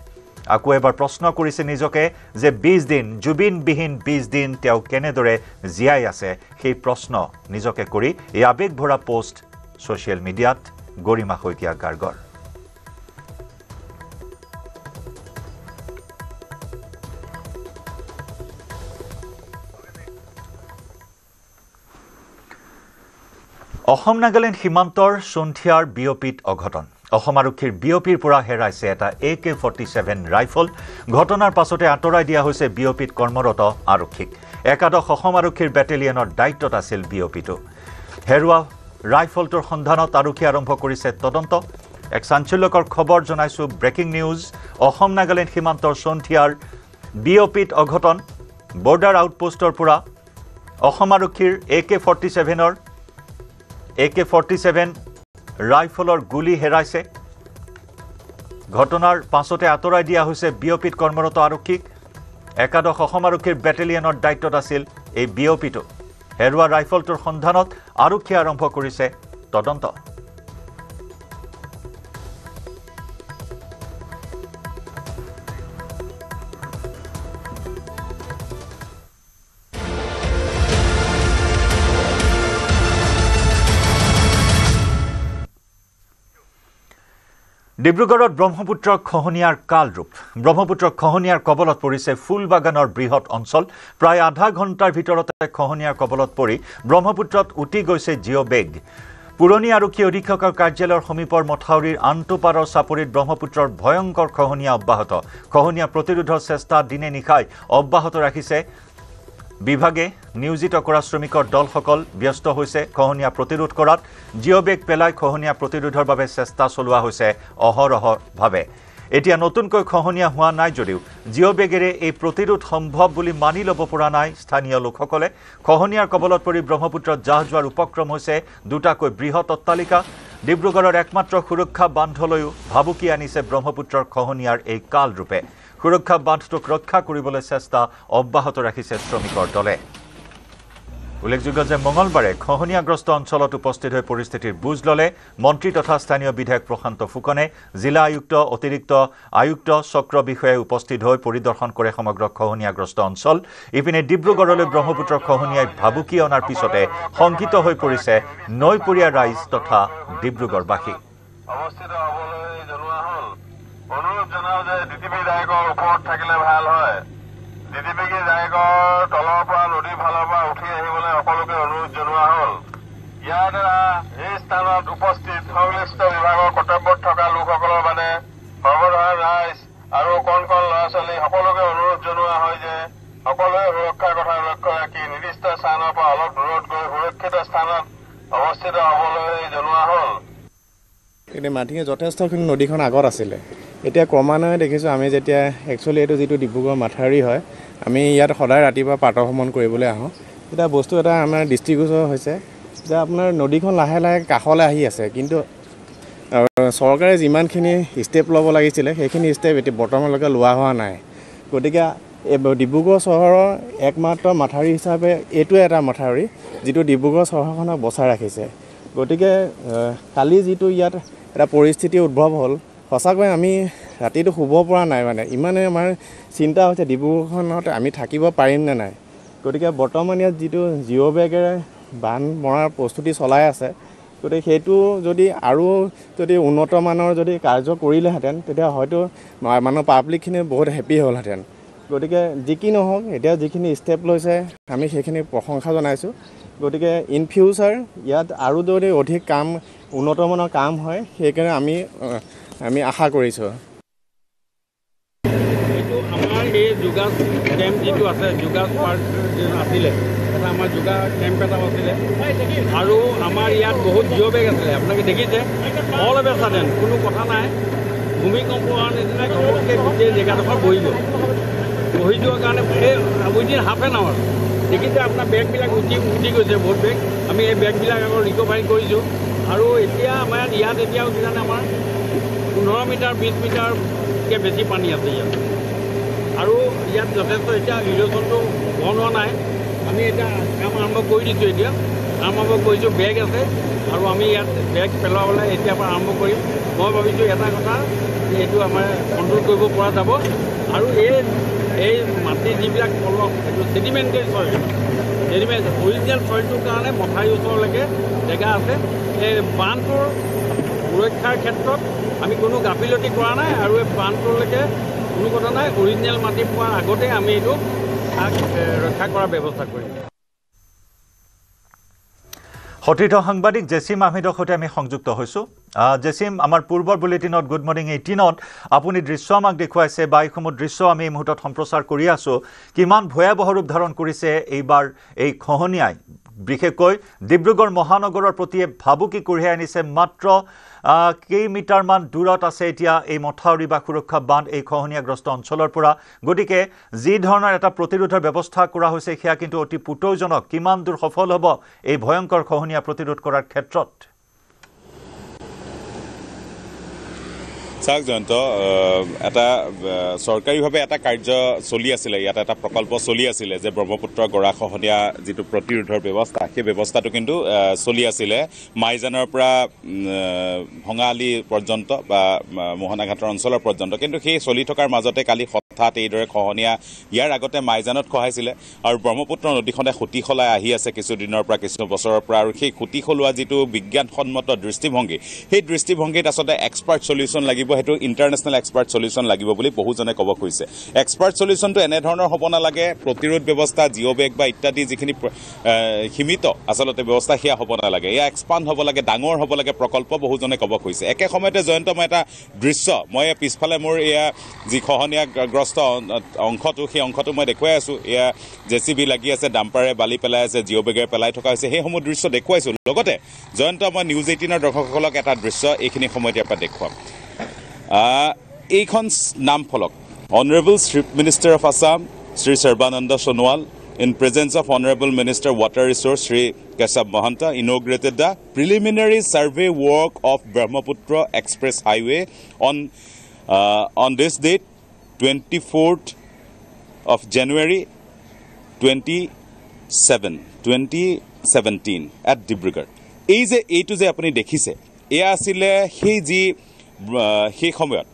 আকৌ এবাৰ প্ৰশ্ন কৰিছে নিজকে যে 20 দিন জুবিনবিহীন 20 দিন তেওঁ কেনেদৰে জীয়াই আছে সেই প্ৰশ্ন নিজকে কৰি এই আবেগ ভৰা পোষ্ট ছ'চিয়েল মিডিয়াত গৰিমা শইকীয়া গাৰ্গৰ অসম নাগালেণ্ড সীমান্তৰ সন্ধিয়াৰ বিয়পিত অঘটন অসম আৰক্ষীৰ বিয়পিৰ পৰা হেৰাইছে এটা AK-47 ৰাইফল ঘটনাৰ পাছতে আঁতৰাই দিয়া হৈছে বিয়পিত কৰ্মৰত আৰক্ষীক একাদশ অসম আৰক্ষীৰ বেটেলিয়নৰ দায়িত্বত আছিল বিয়পিটো হেৰুৱা ৰাইফলটোৰ সন্ধানত আৰক্ষী আৰম্ভ কৰিছে তদন্ত এক চাঞ্চল্যকৰ খবৰ জনাইছো ব্ৰেকিং নিউজ অসম নাগালেণ্ড সীমান্তৰ সন্ধিয়াৰ বিয়পিত অঘটন বৰ্ডাৰ আউটপোষ্টৰ পৰা অসম আৰক্ষীৰ AK-47 ৰাইফলৰ গুলি হেৰাইছে ঘটনাৰ পাছতে আঁতৰাই দিয়া হৈছে বিয়পিত কৰ্মৰত আৰক্ষীক একাদশ অসম আৰক্ষীৰ বেটেলিয়নৰ দায়িত্বত আছিল এই বিয়পিটো হেৰুৱা ৰাইফলটোৰ সন্ধানত আৰক্ষী আৰম্ভ কৰিছে তদন্ত ডিব্ৰুগড়ত ব্ৰহ্মপুত্ৰৰ খহনীয়াৰ কালৰূপ ব্ৰহ্মপুত্ৰৰ খহনীয়াৰ কবলত পৰিছে ফুলবাগানৰ বৃহৎ অঞ্চল প্ৰায় আধা ঘণ্টাৰ ভিতৰতে খহনীয়াৰ কবলত পৰি ব্ৰহ্মপুত্ৰত উটি গৈছে জিঅ'বেগ পুৰণি আৰক্ষী অধীক্ষকৰ কাৰ্যালয়ৰ সমীপৰ মথাউৰিৰ আন্তপাৰৰ চাপৰিত ব্ৰহ্মপুত্ৰৰ ভয়ংকৰ খহনীয়া অব্যাহত খহনীয়া প্ৰতিৰোধৰ চেষ্টা দিনে নিশাই অব্যাহত ৰাখিছে বিভাগে নিয়োজিত কৰা শ্ৰমিকৰ দলসকল ব্যস্ত হৈছে খহনীয়া প্ৰতিৰোধ কৰাত জিঅ'বেগ পেলাই খহনীয়া প্ৰতিৰোধৰ বাবে চেষ্টা চলোৱা হৈছে অহৰহভাৱে এতিয়া নতুনকৈ খহনীয়া হোৱা নাই যদিও জিঅ' বেগেৰে এই প্ৰতিৰোধ সম্ভৱ বুলি মানি ল'ব পৰা নাই স্থানীয় লোকসকলে। খহনীয়াৰ কবলত পৰি ব্ৰহ্মপুত্ৰত জাহ যোৱাৰ উপক্ৰম হৈছে দুটাকৈ বৃহৎ অট্টালিকা। ডিব্ৰুগড়ৰ একমাত্ৰ সুৰক্ষা বান্ধলৈও ভাবুকি আনিছে ব্ৰহ্মপুত্ৰৰ খহনীয়াৰ এই কালৰূপে। সুৰক্ষা বান্ধটোক ৰক্ষা কৰিবলৈ চেষ্টা অব্যাহত ৰাখিছে শ্ৰমিকৰ দলে। উল্লেখযোগ্য যে মঙলবাৰে খহনীয়াগ্ৰস্ত অঞ্চলত উপস্থিত হৈ পৰিস্থিতিৰ বুজ ল'লে মন্ত্ৰী তথা স্থানীয় বিধায়ক প্ৰশান্ত ফুকনে। জিলা আয়ুক্ত, অতিৰিক্ত আয়ুক্ত, চক্ৰ বিষয়াই উপস্থিত হৈ পৰিদৰ্শন কৰে সমগ্ৰ খহনীয়াগ্ৰস্ত অঞ্চল। ইপিনে ডিব্ৰুগড়লৈ ব্ৰহ্মপুত্ৰৰ খহনীয়াই ভাবুকি অনাৰ পিছতে শংকিত হৈ পৰিছে নৈপৰীয়া ৰাইজ তথা ডিব্ৰুগড়বাসী। অৱস্থিত হ'বলৈ জনোৱা হ'ল। অনুৰোধ জনাওঁ যে ডিটিপি দায়কৰ ওপৰত থাকিলে ভাল হয়। ডিটিপি দায়কৰ তলৰ পৰা নদীৰ ফালৰ পৰা উঠি আহিবলৈ সকলোকে অনুৰোধ জনোৱা হ'ল। ইয়াৰ দ্বাৰা এই স্থানত উপস্থিত সংশ্লিষ্ট বিভাগৰ কৰ্তব্যত থকা লোকসকলৰ মানে সৰ্বসাধাৰণ ৰাইজ আৰু কণ কণ ল'ৰা ছোৱালী সকলোকে অনুৰোধ জনোৱা হয় যে সকলোৱে সুৰক্ষাৰ কথা লক্ষ্য ৰাখি নিৰ্দিষ্ট স্থানৰ পৰা অলপ দূৰত গৈ সুৰক্ষিত স্থানত অৱস্থিত হ'বলৈ জনোৱা হ'ল। এতিয়া মাটিয়ে যথেষ্টখিনি নদীখন আগত আছিলে। এতিয়া ক্ৰমান্বয়ে দেখিছোঁ আমি যেতিয়া একচুৱেলি এইটো যিটো ডিব্ৰুগড় মাথাউৰি হয়, আমি ইয়াত সদায় ৰাতিপুৱা প্ৰাতঃভ্ৰমণ কৰিবলৈ আহোঁ। এতিয়া বস্তু এটা আমাৰ দৃষ্টিগোচৰ হৈছে যে আপোনাৰ নদীখন লাহে লাহে কাষলৈ আহি আছে, কিন্তু চৰকাৰে যিমানখিনি ষ্টেপ ল'ব লাগিছিলে সেইখিনি ষ্টেপ এতিয়া বৰ্তমানলৈকে লোৱা হোৱা নাই। গতিকে এই ডিব্ৰুগড় চহৰৰ একমাত্ৰ মাথাউৰি হিচাপে এইটোৱে এটা মাথাউৰি যিটো ডিব্ৰুগড় চহৰখনক বচাই ৰাখিছে। গতিকে কালি যিটো ইয়াত এটা পৰিস্থিতি উদ্ভৱ হ'ল, সঁচাকৈ আমি ৰাতিটো শুব পৰা নাই। মানে ইমানে আমাৰ চিন্তা হৈছে ডিব্ৰুগড়খনত আমি থাকিব পাৰিম নে নাই। গতিকে বৰ্তমান ইয়াত যিটো জিঅ' বেগেৰে বান্ধ মৰাৰ প্ৰস্তুতি চলাই আছে, গতিকে সেইটো আৰু যদি উন্নত মানৰ যদি কাৰ্য কৰিলেহেঁতেন তেতিয়া হয়তো মানুহ পাব্লিকখিনি বহুত হেপী হ'লহেঁতেন। গতিকে যি কি নহওক, এতিয়া যিখিনি ষ্টেপ লৈছে আমি সেইখিনি প্ৰশংসা জনাইছোঁ। গতিকে ইন ফিউচাৰ ইয়াত আৰু যদি অধিক উন্নত মানৰ কাম হয় সেইকাৰণে আমি আশা কৰিছোঁ। এইটো আমাৰ এই যোগা কেম্প যিটো আছে, যোগা পাৰ্ক আছিলে, এটা আমাৰ যোগা কেম্প এটা আছিলে আৰু আমাৰ ইয়াত বহুত জিঅ' বেগ আছিলে। আপোনালোকে দেখিছে অল অফ এ ছাডেন কোনো কথা নাই, ভূমিকম্প হোৱাৰ নিচিনা ঘপককৈ গোটেই জেগাডোখৰ বহি গ'ল। বহি যোৱাৰ কাৰণে এই উইদিন হাফ এন আৱাৰ দেখিছে আপোনাৰ বেগবিলাক উঠি গৈছে বহুত বেগ। আমি এই বেগবিলাক আকৌ ৰিকভাৰী কৰিছোঁ আৰু এতিয়া আমাৰ ইয়াত এতিয়াও কিজানি আমাৰ 15 মিটাৰ 20 মিটাৰকৈ বেছি পানী আছে ইয়াত। আৰু ইয়াত যথেষ্ট এতিয়া ইৰ'শ্যনটো বন্ধ হোৱা নাই। আমি এতিয়া কাম আৰম্ভ কৰি দিছোঁ। এতিয়া কাম আৰম্ভ কৰিছোঁ, বেগ আছে আৰু আমি ইয়াত বেগ পেলাবলৈ এতিয়াৰ পৰা আৰম্ভ কৰিম। মই ভাবিছোঁ এটা কথা যে এইটো আমাৰ কণ্ট্ৰল কৰিব পৰা যাব। আৰু এই মাটি যিবিলাক পলস, এইটো ছেডিমেণ্টেড চইল, অৰিজিনেল চইলটোৰ কাৰণে মথাউৰি ওচৰলৈকে জেগা আছে। এই বান্ধটোৰ সুৰক্ষাৰ ক্ষেত্ৰত আমি কোনো গাফিলতি কৰা নাই আৰু এই বান্ধটোলৈকে কোনো কথা নাই। অৰিজিনেল মাটি পোৱাৰ আগতে আমি এইটো ৰক্ষা কৰাৰ ব্যৱস্থা কৰিম। সতীৰ্থ সাংবাদিক জেচিম আহমেদৰ সৈতে আমি সংযুক্ত হৈছোঁ। জেচিম, আমাৰ পূৰ্বৰ বুলেটিনত গুড মৰ্ণিং 18ত আপুনি দৃশ্য আমাক দেখুৱাইছে বা এইসমূহ দৃশ্য আমি এই মুহূৰ্তত সম্প্ৰচাৰ কৰি আছোঁ। কিমান ভয়াৱহ ৰূপ ধাৰণ কৰিছে এইবাৰ এই খহনীয়াই, বিশেষকৈ ডিব্ৰুগড় মহানগৰৰ প্ৰতি ভাবুকি কঢ়িয়াই আনিছে। মাত্ৰ কেইমিটাৰমান দূৰত আছে এতিয়া এই মথাউৰি বা সুৰক্ষা বান্ধ এই খহনীয়াগ্ৰস্ত অঞ্চলৰ পৰা। গতিকে যি ধৰণৰ এটা প্ৰতিৰোধৰ ব্যৱস্থা কৰা হৈছে সেয়া কিন্তু অতি পুতৌজনক। কিমান দূৰ সফল হ'ব এই ভয়ংকৰ খহনীয়া প্ৰতিৰোধ কৰাৰ ক্ষেত্ৰত? চাওক জয়ন্ত, এটা চৰকাৰীভাৱে এটা কাৰ্য চলি আছিলে, ইয়াত এটা প্ৰকল্প চলি আছিলে যে ব্ৰহ্মপুত্ৰ গৰাখহনীয়া যিটো প্ৰতিৰোধৰ ব্যৱস্থা, সেই ব্যৱস্থাটো কিন্তু চলি আছিলে মাইজানৰ পৰা ভঙাআলি পৰ্যন্ত বা মোহনাঘাটৰ অঞ্চলৰ পৰ্যন্ত। কিন্তু সেই চলি থকাৰ মাজতে কালি হঠাৎ এইদৰে খহনীয়া ইয়াৰ আগতে মাইজানত খহাইছিলে আৰু ব্ৰহ্মপুত্ৰ নদীখনে খুটি সলাই আহি আছে কিছুদিনৰ পৰা, কিছু বছৰৰ পৰা। আৰু সেই খুটি সলোৱা যিটো বিজ্ঞানসন্মত দৃষ্টিভংগী, সেই দৃষ্টিভংগীত আচলতে এক্সপাৰ্ট চলিউশ্যন লাগিব, সেইটো ইণ্টাৰনেশ্যনেল এক্সপাৰ্ট চলিউশ্যন লাগিব বুলি বহুজনে ক'ব খুজিছে। এক্সপাৰ্ট চলিউশ্যনটো এনেধৰণৰ হ'ব নালাগে, প্ৰতিৰোধ ব্যৱস্থা জিঅ' বেগ বা ইত্যাদি যিখিনি সীমিত আচলতে ব্যৱস্থা সেয়া হ'ব নালাগে, এয়া এক্সপাণ্ড হ'ব লাগে, ডাঙৰ হ'ব লাগে প্ৰকল্প, বহুজনে ক'ব খুজিছে। একে সময়তে জয়ন্ত, মই এটা দৃশ্য, মই পিছফালে মোৰ এয়া যি খহনীয়াগ্ৰস্ত অংশটো, সেই অংশটো মই দেখুৱাই আছোঁ। এয়া JCB লাগি আছে, ডাম্পাৰে বালি পেলাই আছে, জিঅ' বেগেৰে পেলাই থকা হৈছে, সেইসমূহ দৃশ্য দেখুৱাইছোঁ। লগতে জয়ন্ত, মই নিউজ 18ৰ দৰ্শকসকলক এটা দৃশ্য এইখিনি সময়ত ইয়াৰ পৰা দেখুৱাম। এইখন নাম ফলক Honorable Chief Minister of Assam Shri Sarbananda Sonowal in presence of Honorable Minister Water Resource Shri Keshav Mahanta inaugurated the preliminary survey work of Brahmaputra Express Highway on this date 24th of January 2017 at Dibrugarh. এইটো যে আপুনি দেখিছে এয়া আছিলে সেই সময়ত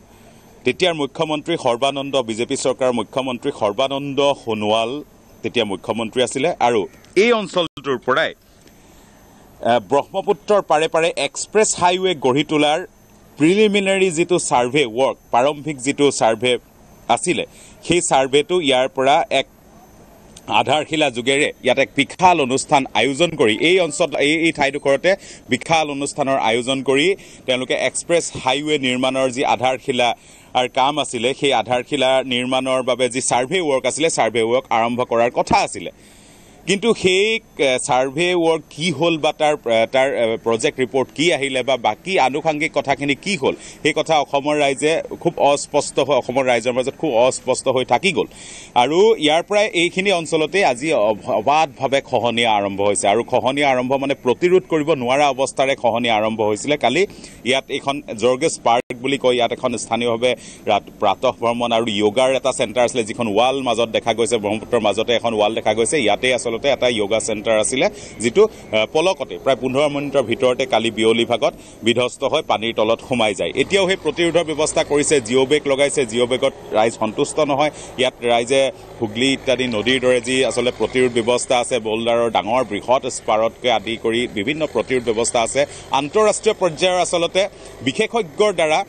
তেতিয়াৰ মুখ্যমন্ত্ৰী সৰ্বানন্দ বিজেপি চৰকাৰৰ মুখ্যমন্ত্ৰী সৰ্বানন্দ সোণোৱাল তেতিয়া মুখ্যমন্ত্ৰী আছিলে আৰু এই অঞ্চলটোৰ পৰাই ব্ৰহ্মপুত্ৰৰ পাৰে পাৰে এক্সপ্ৰেছ হাইৱে গঢ়ি তোলাৰ প্ৰিলিমিনাৰী যিটো ছাৰ্ভে ৱৰ্ক প্ৰাৰম্ভিক যিটো ছাৰ্ভে আছিলে সেই ছাৰ্ভেটো ইয়াৰ পৰা এক আধাৰশিলা যোগেৰে ইয়াত এক বিশাল অনুষ্ঠান আয়োজন কৰি এই অঞ্চল এই ঠাইডোখৰতে বিশাল অনুষ্ঠানৰ আয়োজন কৰি তেওঁলোকে এক্সপ্ৰেছ হাইৱে নিৰ্মাণৰ যি আধাৰশিলা আৰু কাম আছিলে সেই আধাৰশিলা নিৰ্মাণৰ বাবে যি ছাৰ্ভে ৱৰ্ক আছিলে ছাৰ্ভে ৱৰ্ক আৰম্ভ কৰাৰ কথা আছিলে কিন্তু সেই ছাৰ্ভে ৱৰ্ক কি হ'ল বা তাৰ প্ৰজেক্ট ৰিপৰ্ট কি আহিলে বা বাকী আনুষাংগিক কথাখিনি কি হ'ল সেই কথা অসমৰ ৰাইজে খুব অস্পষ্ট হৈ অসমৰ ৰাইজৰ মাজত খুব অস্পষ্ট হৈ থাকি গ'ল আৰু ইয়াৰ পৰাই এইখিনি অঞ্চলতে আজি অবাধভাৱে খহনীয়া আৰম্ভ হৈছে আৰু খহনীয়া আৰম্ভ মানে প্ৰতিৰোধ কৰিব নোৱাৰা অৱস্থাৰে খহনীয়া আৰম্ভ হৈছিলে কালি ইয়াত এখন জৰ্গেছ পাৰ্ক বুলি কয় ইয়াত এখন স্থানীয়ভাৱে প্ৰাতঃ ভ্ৰমণ আৰু য়োগাৰ এটা চেণ্টাৰ আছিলে যিখন ৱাল মাজত দেখা গৈছে ব্ৰহ্মপুত্ৰৰ মাজতে এখন ৱাল দেখা গৈছে ইয়াতে আচলতে এটা য়োগা চেণ্টাৰ আছিলে যিটো পলকতে প্ৰায় 15 মিনিটৰ ভিতৰতে কালি বিয়লি ভাগত বিধ্বস্ত হৈ পানীৰ তলত সোমাই যায় এতিয়াও সেই প্ৰতিৰোধৰ ব্যৱস্থা কৰিছে জিঅ' বেগ লগাইছে জিঅ' বেগত ৰাইজ সন্তুষ্ট নহয় ইয়াত ৰাইজে হুগলী ইত্যাদি নদীৰ দৰে যি আচলতে প্ৰতিৰোধ ব্যৱস্থা আছে বোল্ডাৰৰ ডাঙৰ বৃহৎ স্পাৰতকৈ আদি কৰি বিভিন্ন প্ৰতিৰোধ ব্যৱস্থা আছে আন্তঃৰাষ্ট্ৰীয় পৰ্যায়ৰ আচলতে বিশেষজ্ঞৰ দ্বাৰা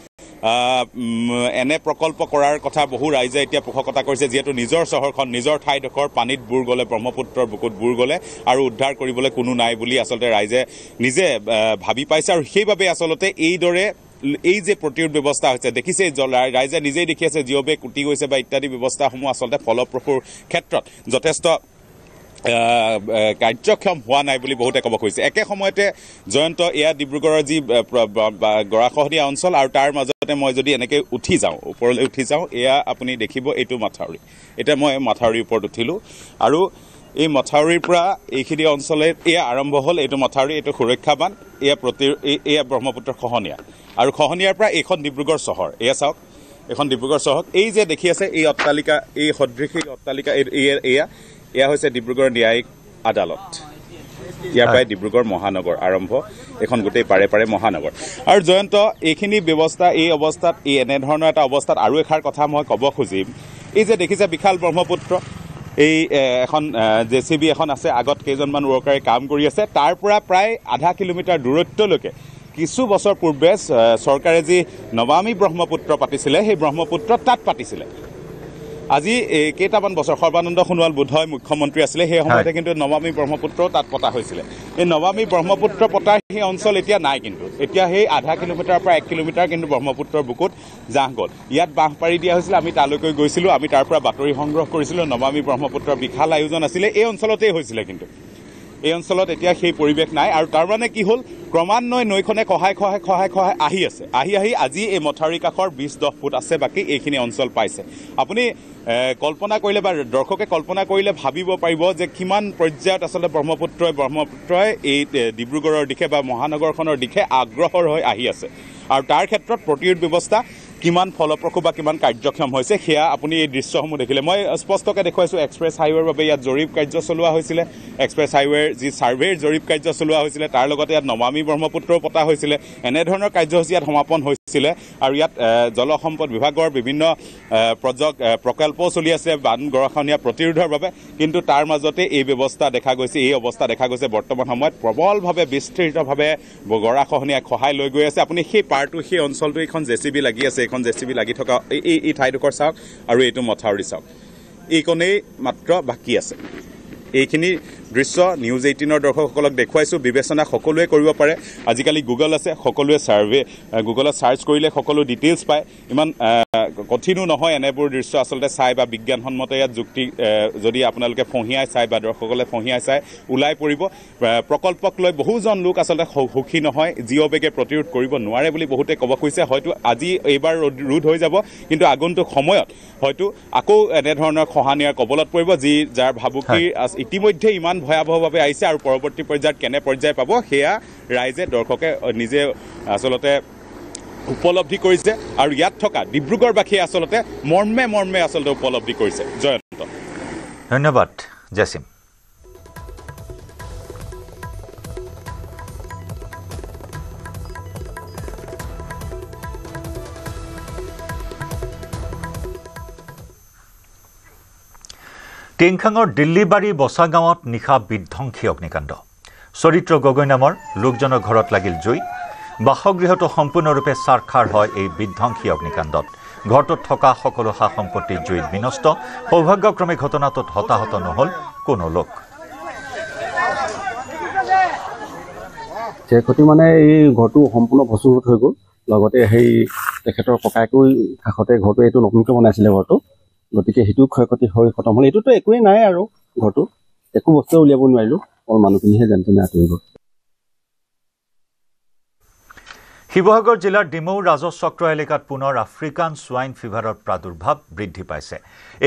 এনে প্ৰকল্প কৰাৰ কথা বহু ৰাইজে এতিয়া পোষকতা কৰিছে যিহেতু নিজৰ চহৰখন নিজৰ ঠাইডোখৰ পানীত বুৰ গ'লে ব্ৰহ্মপুত্ৰৰ বুকুত বুৰ গ'লে আৰু উদ্ধাৰ কৰিবলৈ কোনো নাই বুলি আচলতে ৰাইজে নিজে ভাবি পাইছে আৰু সেইবাবে আচলতে এইদৰে এই যে প্ৰতিৰোধ ব্যৱস্থা হৈছে দেখিছে ৰাইজে নিজেই দেখি আছে জিঅ' বেগ উটি গৈছে বা ইত্যাদি ব্যৱস্থাসমূহ আচলতে ফলপ্ৰসূৰ ক্ষেত্ৰত যথেষ্ট কাৰ্যক্ষম হোৱা নাই বুলি বহুতে ক'ব খুজিছে একে সময়তে জয়ন্ত এয়া ডিব্ৰুগড়ৰ যি গৰাখহনীয়া অঞ্চল আৰু তাৰ মাজতে মই যদি এনেকৈ উঠি যাওঁ ওপৰলৈ উঠি যাওঁ এয়া আপুনি দেখিব এইটো মাথাউৰি এতিয়া মই মাথাউৰিৰ ওপৰত উঠিলোঁ আৰু এই মাথাউৰিৰ পৰা এইখিনি অঞ্চলে এয়া আৰম্ভ হ'ল এইটো মাথাউৰি এইটো সুৰক্ষা বান্ধ এয়া ব্ৰহ্মপুত্ৰৰ খহনীয়া আৰু খহনীয়াৰ পৰা এইখন ডিব্ৰুগড় চহৰ এয়া চাওক এইখন ডিব্ৰুগড় চহৰ এই যে দেখি আছে এই অট্টালিকা এই সদৃশ অট্টালিকা এয়া হৈছে ডিব্ৰুগড় ন্যায়িক আদালত ইয়াৰ পৰাই ডিব্ৰুগড় মহানগৰ আৰম্ভ এখন গোটেই পাৰে পাৰে মহানগৰ আৰু জয়ন্ত এইখিনি ব্যৱস্থা এই অৱস্থাত এই এনেধৰণৰ এটা অৱস্থাত আৰু এষাৰ কথা মই ক'ব খুজিম এই যে দেখিছে বিশাল ব্ৰহ্মপুত্ৰ এই এখন জেচিবি এখন আছে আগত কেইজনমান ৱৰ্কাৰে কাম কৰি আছে তাৰ পৰা প্ৰায় আধা কিলোমিটাৰ দূৰত্বলৈকে কিছু বছৰ পূৰ্বে চৰকাৰে যি নমামি ব্ৰহ্মপুত্ৰ পাতিছিলে সেই ব্ৰহ্মপুত্ৰ তাত পাতিছিলে আজি কেইটামান বছৰ সৰ্বানন্দ সোণোৱাল বোধহয় মুখ্যমন্ত্ৰী আছিলে সেই সময়তে কিন্তু নমামি ব্ৰহ্মপুত্ৰ তাত পতা হৈছিলে এই নমামি ব্ৰহ্মপুত্ৰ পতাৰ সেই অঞ্চল এতিয়া নাই কিন্তু এতিয়া সেই আধা কিলোমিটাৰৰ পৰা 1 কিলোমিটাৰ কিন্তু ব্ৰহ্মপুত্ৰৰ বুকুত জাহ গ'ল ইয়াত বাঁহ পাৰি দিয়া হৈছিলে আমি তালৈকে গৈছিলোঁ আমি তাৰ পৰা বাতৰি সংগ্ৰহ কৰিছিলোঁ নমামি ব্ৰহ্মপুত্ৰৰ বিশাল আয়োজন আছিলে এই অঞ্চলতেই হৈছিলে কিন্তু এই অঞ্চলত এতিয়া সেই পৰিৱেশ নাই আৰু তাৰ মানে কি হ'ল ক্ৰমান্বয়ে নৈখনে খহাই আহি আছে আহি আজি এই মথাউৰি কাষৰ 20-10 ফুট আছে বাকী এইখিনি অঞ্চল পাইছে আপুনি কল্পনা কৰিলে বা দৰ্শকে কল্পনা কৰিলে ভাবিব পাৰিব যে কিমান পৰ্যায়ত আচলতে ব্ৰহ্মপুত্ৰই এই ডিব্ৰুগড়ৰ দিশে বা মহানগৰখনৰ দিশে আগ্ৰহৰ হৈ আহি আছে আৰু তাৰ ক্ষেত্ৰত প্ৰতিৰোধ ব্যৱস্থা কিমান ফলপ্ৰসূ বা কিমান কাৰ্যক্ষম হৈছে সেয়া আপুনি এই দৃশ্যসমূহ দেখিলে মই স্পষ্টকৈ দেখুৱাইছোঁ এক্সপ্ৰেছ হাইৱেৰ বাবে ইয়াত জৰীপ কাৰ্য চলোৱা হৈছিলে এক্সপ্ৰেছ হাইৱেৰ যি ছাৰ্ভেৰ জৰীপ কাৰ্য চলোৱা হৈছিলে তাৰ লগতে ইয়াত নমামি ব্ৰহ্মপুত্ৰও পতা হৈছিলে এনেধৰণৰ কাৰ্যসূচী ইয়াত সমাপন হৈছিলে আৰু ইয়াত জলসম্পদ বিভাগৰ বিভিন্ন প্ৰকল্পও চলি আছে বান গৰাখহনীয়া প্ৰতিৰোধৰ বাবে কিন্তু তাৰ মাজতে এই ব্যৱস্থা দেখা গৈছে এই অৱস্থা দেখা গৈছে বৰ্তমান সময়ত প্ৰবলভাৱে বিস্তৃতভাৱে গৰাখহনীয়া খহাই লৈ গৈ আছে আপুনি সেই পাৰটো সেই অঞ্চলটো এখন জেচিবি লাগি আছে এখন জেচিবি লাগি থকা এই ঠাইডোখৰ চাওক আৰু এইটো মথাউৰি চাওক এইকণেই মাত্ৰ বাকী আছে এইখিনি দৃশ্য নিউজ 18ৰ দৰ্শকসকলক দেখুৱাইছোঁ বিবেচনা সকলোৱে কৰিব পাৰে আজিকালি গুগল আছে সকলোৱে গুগলত চাৰ্চ কৰিলে সকলো ডিটেইলছ পায় ইমান কঠিনো নহয় এনেবোৰ দৃশ্য আচলতে চাই বা বিজ্ঞানসন্মত ইয়াত যুক্তি যদি আপোনালোকে ফঁহিয়াই চাই বা দৰ্শকসকলে ফঁহিয়াই চাই ওলাই পৰিব প্ৰকল্পক লৈ বহুজন লোক আচলতে সুখী নহয় জিঅ' বেগে প্ৰতিৰোধ কৰিব নোৱাৰে বুলি বহুতে ক'ব খুজিছে হয়তো আজি এইবাৰ ৰোধ হৈ যাব কিন্তু আগন্তুক সময়ত হয়তো আকৌ এনেধৰণৰ খহানিয়াৰ কবলত পৰিব যাৰ ভাবুকি ইতিমধ্যে ইমান ভয়াৱহভাৱে আহিছে আৰু পৰৱৰ্তী পৰ্যায়ত কেনে পৰ্যায় পাব সেয়া ৰাইজে দৰ্শকে নিজে আচলতে উপলব্ধি কৰিছে আৰু ইয়াত থকা ডিব্ৰুগড়বাসীয়ে আচলতে মৰ্মে আচলতে উপলব্ধি কৰিছে জয়ন্ত ধন্যবাদ জেচিম টিংখাঙৰ দিল্লীবাৰী বচা গাঁৱত নিশা বিধ্বংসী অগ্নিকাণ্ড চৰিত্ৰ গগৈ নামৰ লোকজনৰ ঘৰত লাগিল জুই বাসগৃহটো সম্পূৰ্ণৰূপে চাৰখাৰ হয় এই বিধ্বংসী অগ্নিকাণ্ডত ঘৰটোত থকা সকলো সা সম্পত্তি জুইত বিনষ্ট সৌভাগ্যক্ৰমে ঘটনাটোত হতাহত নহল কোনো লোক ক্ষয়ক্ষতি মানে এই ঘৰটো সম্পূৰ্ণ ভস্মীভূত হৈ গ'ল লগতে সেই তেখেতৰ ককায়েকো কাষতে ঘৰটো এইটো নতুনকৈ বনাইছিলে ঘৰটো গতিকে সেইটো ক্ষয়ক্ষতি হৈ খতম হ'ল এইটোতো একোৱেই নাই আৰু ঘৰটো একো বস্তু উলিয়াব নোৱাৰিলোঁ অকল মানুহখিনিহে যেন তেনে আঁতৰি গ'ল শিৱসাগৰ জিলাৰ ডিমৌ ৰাজচক্ৰ এলেকাত পুনৰ আফ্ৰিকান সোৱাইন ফিভাৰৰ প্ৰাদুৰ্ভাৱ বৃদ্ধি পাইছে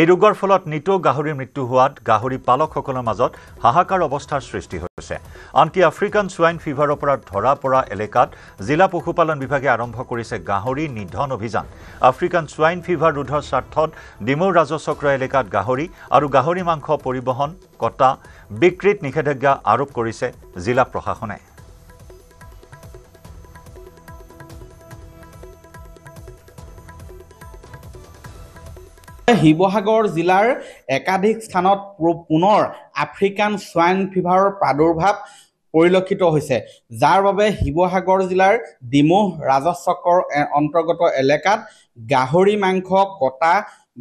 এই ৰোগৰ ফলত নিতৌ গাহৰিৰ মৃত্যু হোৱাত গাহৰি পালকসকলৰ মাজত হাহাকাৰ অৱস্থাৰ সৃষ্টি হৈছে আনকি আফ্ৰিকান সোৱাইন ফিভাৰৰ পৰা ধৰা পৰা এলেকাত জিলা পশুপালন বিভাগে আৰম্ভ কৰিছে গাহৰি নিধন অভিযান আফ্ৰিকান সোৱাইন ফিভাৰ ৰোধৰ স্বাৰ্থত ডিমৌ ৰাজচক্ৰ এলেকাত গাহৰি আৰু গাহৰি মাংস পৰিবহণ কটা বিক্ৰীত নিষেধাজ্ঞা আৰোপ কৰিছে জিলা প্ৰশাসনে শিৱসাগৰ জিলাৰ একাধিক স্থানত পুনৰ আফ্ৰিকান সোৱাইন ফিভাৰৰ প্ৰাদুৰ্ভাৱ পৰিলক্ষিত হৈছে যাৰ বাবে শিৱসাগৰ জিলাৰ ডিমৌ ৰাজচক্ৰৰ অন্তৰ্গত এলেকাত গাহৰি মাংস কটা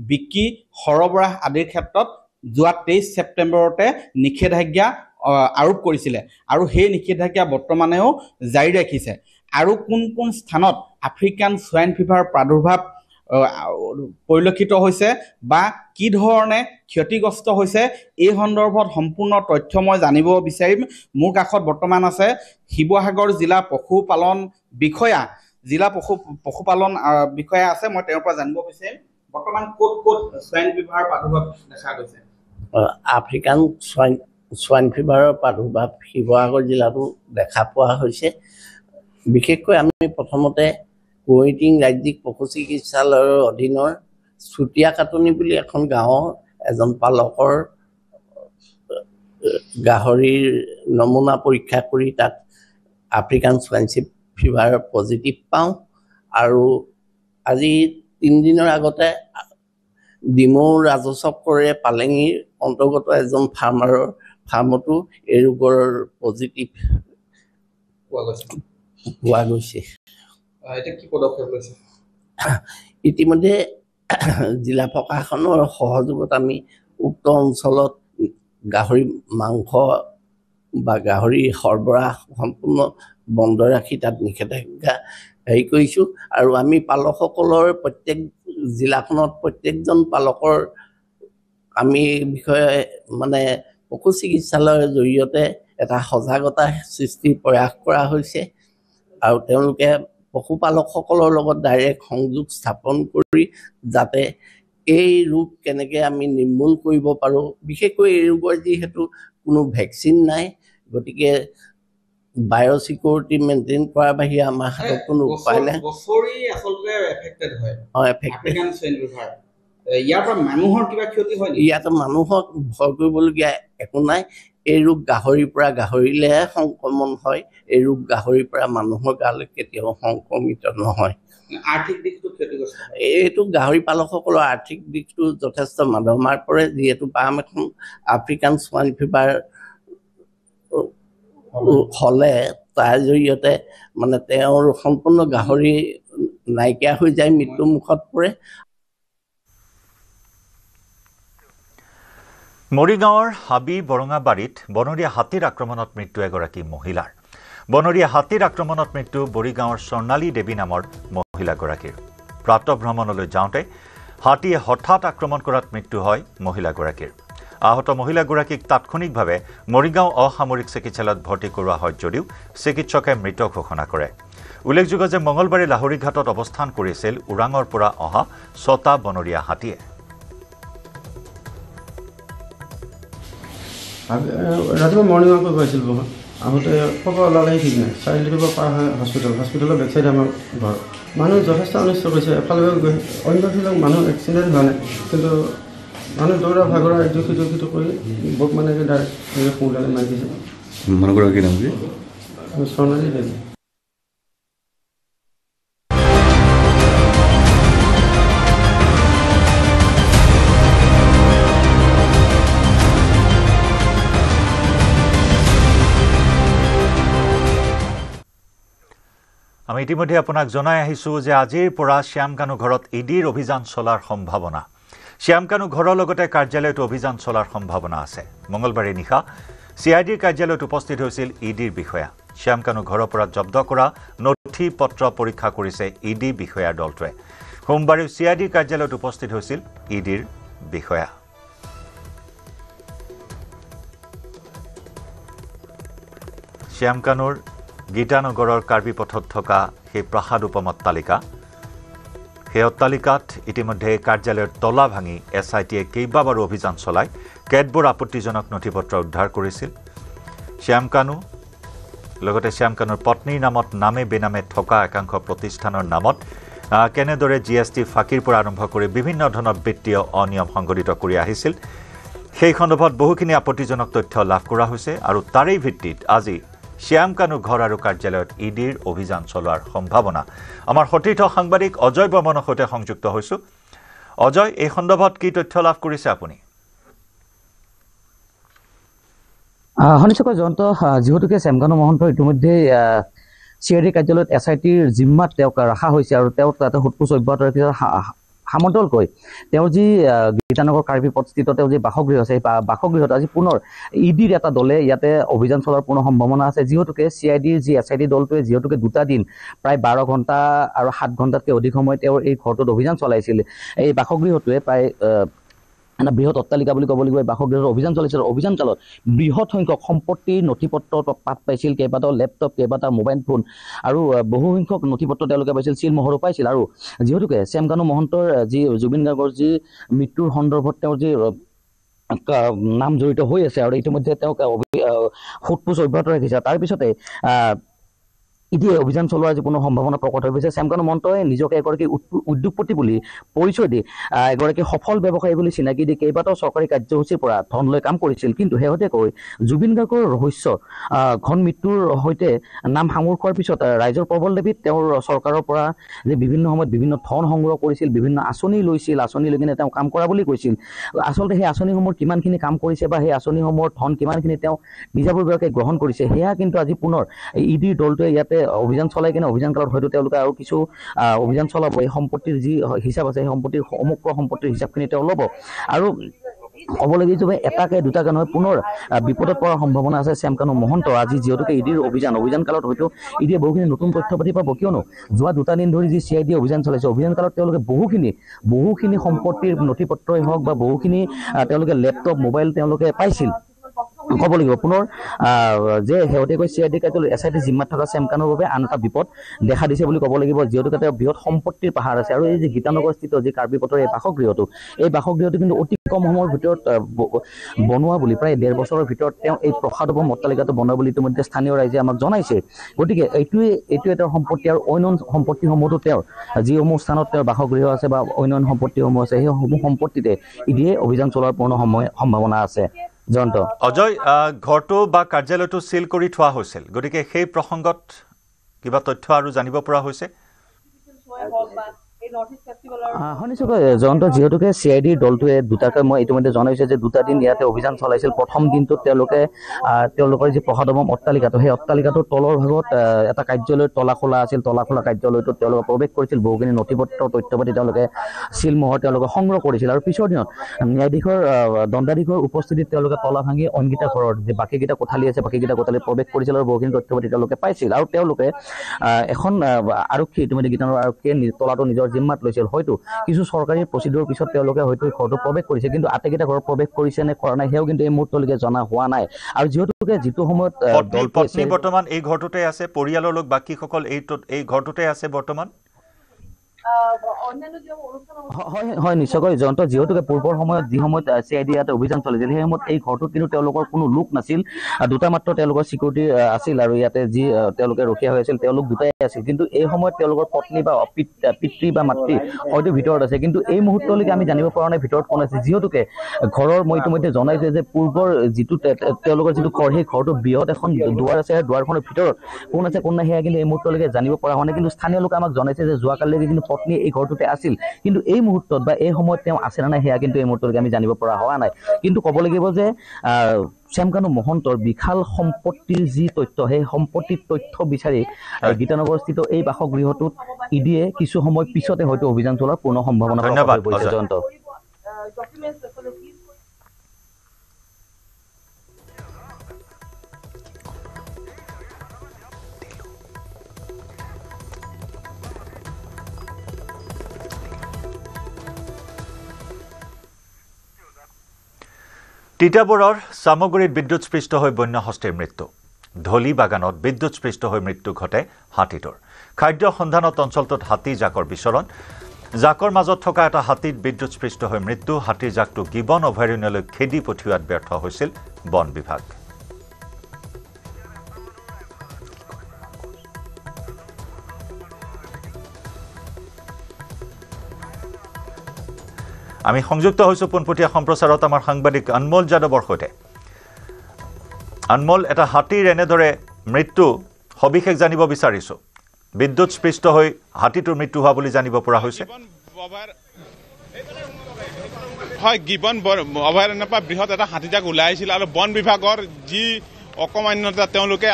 বিক্ৰী সৰবৰাহ আদিৰ ক্ষেত্ৰত যোৱা 23 ছেপ্টেম্বৰতে নিষেধাজ্ঞা আৰোপ কৰিছিলে আৰু সেই নিষেধাজ্ঞা বৰ্তমানেও জাৰি ৰাখিছে আৰু কোন স্থানত আফ্ৰিকান সোৱাইন ফিভাৰৰ প্ৰাদুৰ্ভাৱ পৰিলক্ষিত হৈছে বা কি ধৰণে ক্ষতিগ্ৰস্ত হৈছে এই সন্দৰ্ভত সম্পূৰ্ণ তথ্য মই জানিব বিচাৰিম মোৰ কাষত বৰ্তমান আছে শিৱসাগৰ জিলা পশুপালন বিষয়া আছে মই তেওঁৰ পৰা জানিব বিচাৰিম বৰ্তমান ক'ত সোৱাইন ফিভাৰৰ প্ৰাদুৰ্ভাৱ দেখা গৈছে আফ্ৰিকান সোৱাইন ফিভাৰৰ প্ৰাদুৰ্ভাৱ শিৱসাগৰ জিলাতো দেখা পোৱা হৈছে বিশেষকৈ আমি প্ৰথমতে কুৱৈটিং ৰাজ্যিক পশু চিকিৎসালয়ৰ অধীনৰ চুতীয়া কাটনি বুলি এখন গাঁৱৰ এজন পালকৰ গাহৰিৰ নমুনা পৰীক্ষা কৰি তাত আফ্ৰিকান সোৱাইন ফিভাৰ পজিটিভ পাওঁ আৰু আজি 3 দিনৰ আগতে ডিমৌ ৰাজচক্ৰৰে পালেঙিৰ অন্তৰ্গত এজন ফাৰ্মাৰৰ ফাৰ্মতো এই ৰোগৰ পজিটিভ পোৱা গৈছে ইতিমধ্যে জিলা প্ৰশাসনৰ সহযোগত আমি উক্ত অঞ্চলত গাহৰি মাংস বা গাহৰি সৰবৰাহ সম্পূৰ্ণ বন্ধ ৰাখি তাত নিষেধাজ্ঞা কৰিছোঁ আৰু আমি পালকসকলৰ প্ৰত্যেক জিলাখনত প্ৰত্যেকজন পালকৰ আমি বিষয়ে মানে পশু চিকিৎসালয়ৰ জৰিয়তে এটা সজাগতা সৃষ্টিৰ প্ৰয়াস কৰা হৈছে আৰু তেওঁলোকে পশুপালকসকলৰ লগত ডাইৰেক্ট সংযোগ স্থাপন কৰি যাতে এই ৰোগ কেনেকৈ আমি নিৰ্মূল কৰিব পাৰোঁ বিশেষকৈ এই ৰোগৰ যিহেতু কোনো ভেকচিন নাই গতিকে বায়'চিকিউৰিটি মেইনটেইন কৰাৰ বাহিৰে আমাৰ হাতত কোনো উপায় নাই ইয়াত মানুহক ভয় কৰিবলগীয়া একো নাই এই ৰোগ গাহৰিৰ পৰা গাহৰিলেহে সংক্ৰমণ হয় এই ৰোগ গাহৰিৰ পৰা মানুহৰ গালৈ কেতিয়াও সংক্ৰমিত নহয় আৰ্থিক দিশটো ক্ষতিগ্ৰস্ত এইটো গাহৰি পালকসকলৰ আৰ্থিক দিশটো যথেষ্ট মাধমাৰ পৰে যিহেতু পাম এখন আফ্ৰিকান সোৱাইন ফিভাৰ হ'লে তাৰ জৰিয়তে মানে তেওঁৰ সম্পূৰ্ণ গাহৰি নাইকিয়া হৈ যায় মৃত্যুমুখত পৰে মৰিগাঁৱৰ হাবি বৰঙাবাৰীত বনৰীয়া হাতীৰ আক্ৰমণত মৃত্যু এগৰাকী মহিলাৰ বনৰীয়া হাতীৰ আক্ৰমণত মৃত্যু বৰিগাঁৱৰ স্বৰ্ণালী দেৱী নামৰ মহিলাগৰাকীৰ প্ৰাতঃ ভ্ৰমণলৈ যাওঁতে হাতীয়ে হঠাৎ আক্ৰমণ কৰাত মৃত্যু হয় মহিলাগৰাকীৰ আহত মহিলাগৰাকীক তাৎক্ষণিকভাৱে মৰিগাঁও অসামৰিক চিকিৎসালয়ত ভৰ্তি কৰোৱা হয় যদিও চিকিৎসকে মৃত ঘোষণা কৰে উল্লেখযোগ্য যে মঙলবাৰে লাহৰীঘাটত অৱস্থান কৰিছিল ওৰাঙৰ পৰা অহা ৬টা বনৰীয়া হাতীয়ে ৰাতিপুৱা মৰ্ণিং ৱাক কৰিব আহিছিল বহুত আহোঁতে ক'ব ওলালেহি ঠিক নাই ৪ লিটাৰৰ পৰা হয় হস্পিটেলৰ বেক চাইডে আমাৰ ঘৰ মানুহ যথেষ্ট অনিষ্ট কৰিছে এফালে গৈ অন্যবিলাক মানুহ এক্সিডেণ্ট হোৱা নাই কিন্তু মানুহ দৌৰা ভাগৰা ইটো সিটো কৰি বক মানে ডাইৰেক্ট সোঁদালে মাৰি দিছে মানুহগৰাকীৰ নাম কি স্বৰ্ণালী দেৱী আমি ইতিমধ্যে আপোনাক জনাই আহিছো যে আজিৰ পৰা শ্যামকানু ঘৰত ইডিৰ অভিযান চলাৰ সম্ভাৱনা শ্যামকানু ঘৰৰ লগতে কাৰ্যালয়ত অভিযান চলাৰ সম্ভাৱনা আছে মঙলবাৰে নিশা সিআইডিৰ কাৰ্যালয়ত উপস্থিত হৈছিল ইডিৰ বিষয়া শ্যামকানু ঘৰৰ পৰা জব্দ কৰা নথি পত্ৰ পৰীক্ষা কৰিছে ইডি বিষয়াৰ দলটোৱে সোমবাৰে সিআইডিৰ কাৰ্যালয়ত উপস্থিত হৈছিল ইডিৰ বিষয়া শ্যামকানুৰ গীতানগৰৰ কাৰ্বি পথত থকা সেই প্ৰাসাদ উপমত্তালিকা সেই অট্টালিকাত ইতিমধ্যে কাৰ্যালয়ৰ তলা ভাঙি এছআইটিয়ে কেইবাবাৰো অভিযান চলাই কেতবোৰ আপত্তিজনক নথিপত্ৰ উদ্ধাৰ কৰিছিল শ্যামকানু লগতে শ্যামকানুৰ পত্নীৰ নামত নামে বেনামে থকা একাংশ প্ৰতিষ্ঠানৰ নামত কেনেদৰে জিএছটি ফাঁকিৰ পৰা আৰম্ভ কৰি বিভিন্ন ধৰণৰ বিত্তীয় অনিয়ম সংঘটিত কৰি আহিছিল সেই সন্দৰ্ভত বহুখিনি আপত্তিজনক তথ্য লাভ কৰা হৈছে আৰু তাৰেই ভিত্তিত আজি শ্যামকানু ঘৰ আৰু কাৰ্যালয়ত ইডিৰ অভিযান চলোৱাৰ সম্ভাৱনা আমাৰ সতীৰ্থ সাংবাদিক অজয় বৰ্মনৰ সৈতে সংযুক্ত হৈছো অজয় এই সন্দৰ্ভত কি তথ্য লাভ কৰিছে আপুনি নিশ্চয়কৈ জয়ন্ত যিহেতুকে শ্যামকানু মহন্ত ইতিমধ্যে চিআইডি কাৰ্যালয়ত এছআইটিৰ জিম্মাত তেওঁক ৰখা হৈছে আৰু তেওঁ তাতে সোধপোছ অব্যাহত ৰাখিছে সামন্তলকৈ তেওঁৰ যি গীতানগৰ কাৰ্বি পথস্থিত তেওঁ যি বাসগৃহ আছে বাসগৃহত আজি পুনৰ ইডিৰ এটা দলে ইয়াতে অভিযান চলোৱাৰ পূৰ্ণ সম্ভাৱনা আছে যিহেতুকে চিআইডিৰ যি এছআইটি দলটোৱে যিহেতুকে 2টা দিন প্ৰায় 12 ঘণ্টা আৰু 7 ঘণ্টাতকৈ অধিক সময় তেওঁৰ এই ঘৰটোত অভিযান চলাইছিল এই বাসগৃহটোৱে প্ৰায় এটা বৃহৎ অট্টালিকা বুলি ক'ব লাগিব বাসগৃহৰ অভিযান চলাইছিল অভিযান কালত বৃহৎ সংখ্যক সম্পত্তিৰ নথিপত্ৰ পাত পাইছিল কেইবাটাও লেপটপ কেইবাটাও মোবাইল ফোন আৰু বহু সংখ্যক নথিপত্ৰ তেওঁলোকে পাইছিল চিলমোহৰো পাইছিল আৰু যিহেতুকে শ্যামকানু মহন্তৰ যি জুবিন গাৰ্গৰ যি মৃত্যুৰ সন্দৰ্ভত তেওঁৰ যি নাম জড়িত হৈ আছে আৰু ইতিমধ্যে তেওঁক সোধপোছ অব্যাহত ৰাখিছে তাৰপিছতে ইডিয়ে অভিযান চলোৱাৰ যিকোনো সম্ভাৱনা প্ৰকট হৈ গৈছে শ্যামকানু মহন্তই নিজকে এগৰাকী উদ্যোগপতি বুলি পৰিচয় দি এগৰাকী সফল ব্যৱসায়ী বুলি চিনাকি দি কেইবাটাও চৰকাৰী কাৰ্যসূচীৰ পৰা ধন লৈ কাম কৰিছিল কিন্তু শেহতীয়াকৈ জুবিন গাৰ্গৰ ৰহস্য ঘন মৃত্যুৰ সৈতে নাম সাঙুৰ খোৱাৰ পিছত ৰাইজৰ প্ৰবল দাবীত তেওঁৰ চৰকাৰৰ পৰা যে বিভিন্ন সময়ত বিভিন্ন ধন সংগ্ৰহ কৰিছিল বিভিন্ন আঁচনি লৈছিল আঁচনি লৈ কিনে তেওঁ কাম কৰা বুলি কৈছিল আচলতে সেই আঁচনিসমূহৰ কিমানখিনি কাম কৰিছে বা সেই আঁচনিসমূহৰ ধন কিমানখিনি তেওঁ নিজাববীয়াকৈ গ্ৰহণ কৰিছে সেয়া কিন্তু আজি পুনৰ ইডিৰ দলটোৱে ইয়াতে অভিযান চলাই কিনে অভিযান কালত হয়তো তেওঁলোকে আৰু কিছু অভিযান চলাব এই সম্পত্তিৰ যি হিচাপ আছে সেই সম্পত্তিৰ সমগ্ৰ সম্পত্তিৰ হিচাপখিনি তেওঁ ল'ব আৰু ক'ব লাগিব যে এটাকে দুটাকে নহয় পুনৰ বিপদত পৰাৰ সম্ভাৱনা আছে শ্যামকানু মহন্ত আজি যিহেতুকে ইডিৰ অভিযান কালত হয়তো ইডিয়ে বহুখিনি নতুন তথ্য পাতি পাব কিয়নো যোৱা 2টা দিন ধৰি যি চিআইডি অভিযান চলাইছে অভিযান কালত তেওঁলোকে বহুখিনি সম্পত্তিৰ নথিপত্ৰই হওক বা বহুখিনি তেওঁলোকে লেপটপ মোবাইল তেওঁলোকে পাইছিল ক'ব লাগিব পুনৰ যে শেহতীয়াকৈ চিআইডি কাৰ্যালয়ত এছআইটি জিম্মাত থকা শ্যামকানুৰ বাবে আন এটা বিপদ দেখা দিছে বুলি ক'ব লাগিব যিহেতুকে তেওঁ বৃহৎ সম্পত্তিৰ পাহাৰ আছে আৰু এই যি গীতানগৰস্থিত যি কাৰ্বি পথৰ এই বাসগৃহটো কিন্তু অতি কম সময়ৰ ভিতৰত বনোৱা বুলি প্ৰায় 1.5 বছৰৰ ভিতৰত তেওঁ এই প্ৰসাদোপম অট্টালিকাটো বনোৱা বুলি ইতিমধ্যে স্থানীয় ৰাইজে আমাক জনাইছে গতিকে এইটোৱে তেওঁৰ সম্পত্তি আৰু অন্য সম্পত্তিসমূহতো তেওঁৰ যিসমূহ স্থানত তেওঁৰ বাসগৃহ আছে বা অন্য সম্পত্তিসমূহ আছে সেইসমূহ সম্পত্তিতে ইডিয়ে অভিযান চলোৱাৰ পূৰ্ণ সম্ভাৱনা আছে জয়ন্ত অজয় ঘৰটো বা কাৰ্যালয়টো সিল কৰি থোৱা হৈছিল গতিকে সেই প্ৰসংগত কিবা তথ্য আৰু জানিব পৰা হৈছে শুনিছোঁ জয়ন্ত যিহেতুকে CIDৰ দলটোৱে দুটাকৈ মই ইতিমধ্যে জনাইছোঁ যে 2টা দিন ইয়াতে অভিযান চলাইছিল প্ৰথম দিনটোত তেওঁলোকৰ যি প্ৰসাদম অট্টালিকাটো সেই অট্টালিকাটোৰ তলৰ ভাগত এটা কাৰ্যালয়ত তলা খোলা আছিল তলা খোলা কাৰ্যালয়টোত তেওঁলোকে প্ৰৱেশ কৰিছিল বহুখিনি নথিপত্ৰ তথ্যপাতি তেওঁলোকে চিলমোহৰ তেওঁলোকে সংগ্ৰহ কৰিছিল আৰু পিছৰ দিনত ন্যায়াধীশৰ দণ্ডাধীশৰ উপস্থিতিত তেওঁলোকে তলা ভাঙি অইনকেইটা ঘৰৰ যে বাকীকেইটা কোঠালি আছে বাকীকেইটা কোঠালিত প্ৰৱেশ কৰিছিল আৰু বহুখিনি তথ্যপাতি তেওঁলোকে পাইছিল আৰু তেওঁলোকে এখন আৰক্ষী ইতিমধ্যে গীতানৰ আৰক্ষীয়ে তলাটো নিজৰ জিম্মাত লৈছিল হয়তো কিছু চৰকাৰী প্ৰচিডিউৰ পিছত তেওঁলোকে হয়তো ঘৰটো প্ৰৱেশ কৰিছে কিন্তু আটাইকেইটা ঘৰত প্ৰৱেশ কৰিছে নে কৰা নাই সেয়াও কিন্তু এই মুহূৰ্তলৈকে জনা হোৱা নাই আৰু যিহেতুকে যিটো সময়ত পত্নী বৰ্তমান এই ঘৰটোতে আছে পৰিয়ালৰ লোক বাকীসকল এই ঘৰটোতে আছে বৰ্তমান হয় নিশ্চয়কৈ জয়ন্ত যিহেতুকে পূৰ্বৰ সময়ত যি সময়ত CID ইয়াতে অভিযান চলিছিল সেই সময়ত এই ঘৰটোত কিন্তু তেওঁলোকৰ কোনো লোক নাছিল দুটা মাত্ৰ তেওঁলোকৰ চিকিউৰিটি আছিল আৰু ইয়াতে যি তেওঁলোকে ৰখীয়া হৈ আছিল তেওঁলোক দুটাই আছিল কিন্তু এই সময়ত তেওঁলোকৰ পত্নী বা পিতৃ বা মাতৃ হয়তো ভিতৰত আছে কিন্তু এই মুহূৰ্তলৈকে আমি জানিব পৰা নাই ভিতৰত কোন আছে যিহেতুকে ঘৰৰ মই ইতিমধ্যে জনাইছে যে পূৰ্বৰ যিটো তেওঁলোকৰ যিটো ঘৰ সেই ঘৰটো বৃহৎ এখন দুৱাৰ আছে দুৱাৰখনৰ ভিতৰত কোন আছে কোন নাই সেয়া কিন্তু এই মুহূৰ্তলৈকে জানিব পৰা হোৱা নাই কিন্তু স্থানীয় লোকে আমাক জনাইছে যে যোৱাকালিলৈকে কিন্তু পত্নী এই ঘৰটোতে আছিল কিন্তু এই মুহূৰ্তত বা এই সময়ত তেওঁ আছে নে নাই সেয়া কিন্তু এই মুহূৰ্তলৈকে আমি জানিব পৰা হোৱা নাই কিন্তু ক'ব লাগিব যে শ্যামকানু মহন্তৰ বিশাল সম্পত্তিৰ যি তথ্য সেই সম্পত্তিৰ তথ্য বিচাৰি গীতানগৰস্থিত এই বাসগৃহটোত ইডিয়ে কিছু সময় পিছতে হয়তো অভিযান চলোৱাৰ পূৰ্ণ সম্ভাৱনা হৈছে জয়ন্ত তিতাবৰৰ সামগ্ৰীত বিদ্যুৎস্পৃষ্ট হৈ বন্য হস্তীৰ মৃত্যু ধলি বাগানত বিদ্যুৎস্পৃষ্ট হৈ মৃত্যু ঘটে হাতীটোৰ খাদ্য সন্ধানত অঞ্চলটোত হাতী জাকৰ বিচৰণ জাকৰ মাজত থকা এটা হাতীত বিদ্যুৎস্পৃষ্ট হৈ মৃত্যু হাতীৰ জাকটো গিবন অভয়াৰণ্যলৈ খেদি পঠিওৱাত ব্যৰ্থ হৈছিল বন বিভাগ আমি সংযুক্ত হৈছো পোনপটীয়া সম্প্ৰচাৰত আমাৰ সাংবাদিক অনমোল যাদৱৰ সৈতে অনমোল এটা হাতীৰ এনেদৰে মৃত্যু সবিশেষ জানিব বিচাৰিছো বিদ্যুৎস্পৃষ্ট হৈ হাতীটোৰ মৃত্যু হোৱা বুলি জানিব পৰা হৈছে হয় গিবন অভয়াৰণ্যৰ পৰা বৃহৎ এটা হাতীজাক ওলাই আহিছিল আৰু বন বিভাগৰ যি অকমান্যতা তেওঁলোকে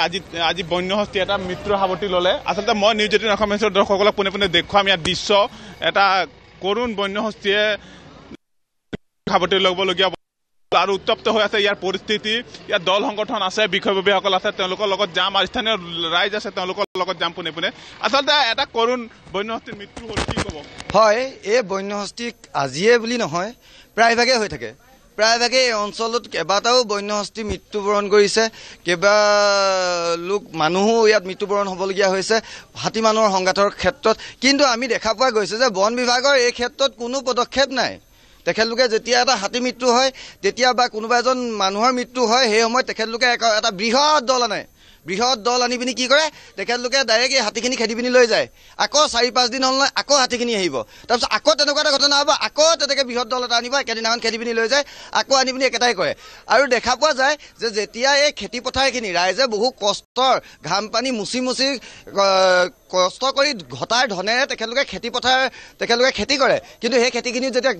আজি বন্যহস্তী এটা মৃত্যুৰ সাৱটি ল'লে আচলতে মই নিউজ 18 অসম দৰ্শকসকলক পোনে পোনে দেখুৱাম ইয়াৰ দৃশ্য এটা কৰুণ বন্যহস্তীয়ে খাবতি ল'বলগীয়া আৰু উত্তপ্ত হৈ আছে ইয়াৰ পৰিস্থিতি ইয়াৰ দল সংগঠন আছে বিষয়ববীয়াসকল আছে তেওঁলোকৰ লগত যাম আৰু স্থানীয় ৰাইজ আছে তেওঁলোকৰ লগত যাম পোনে পোনে আচলতে এটা কৰুণ বন্যহস্তীৰ মৃত্যু হ'ল কি ক'ব হয় এই বন্যহস্তীক আজিয়ে বুলি নহয় প্ৰায়ভাগে হৈ থাকে প্ৰায়ভাগে এই অঞ্চলত কেইবাটাও বন্যহস্তী মৃত্যুবৰণ কৰিছে কেইবা লোক মানুহো ইয়াত মৃত্যুবৰণ হ'বলগীয়া হৈছে হাতী মানুহৰ সংঘাতৰ ক্ষেত্ৰত কিন্তু আমি দেখা পোৱা গৈছে যে বন বিভাগৰ এই ক্ষেত্ৰত কোনো পদক্ষেপ নাই তেখেতলোকে যেতিয়া এটা হাতী মৃত্যু হয় তেতিয়া বা কোনোবা এজন মানুহৰ মৃত্যু হয় সেই সময়ত তেখেতলোকে এটা বৃহৎ দল আনি পিনি কি কৰে তেখেতলোকে ডাইৰেক্ট এই হাতীখিনি খেদি পিনি লৈ যায় আকৌ 4-5 দিন হ'ল নহয় আকৌ হাতীখিনি আহিব তাৰপিছত আকৌ তেনেকুৱা এটা ঘটনা হ'ব আকৌ তেনেকৈ বৃহৎ দল এটা আনিব একেদিনাখন খেদি পিনি লৈ যায় আকৌ আনি পিনি একেটাই কৰে আৰু দেখা পোৱা যায় যে যেতিয়া এই খেতি পথাৰখিনি ৰাইজে বহু কষ্টৰ ঘাম পানী মুচি কষ্ট কৰি ঘটাৰ ধনেৰে তেখেতলোকে খেতি কৰে কিন্তু সেই খেতিখিনি যেতিয়া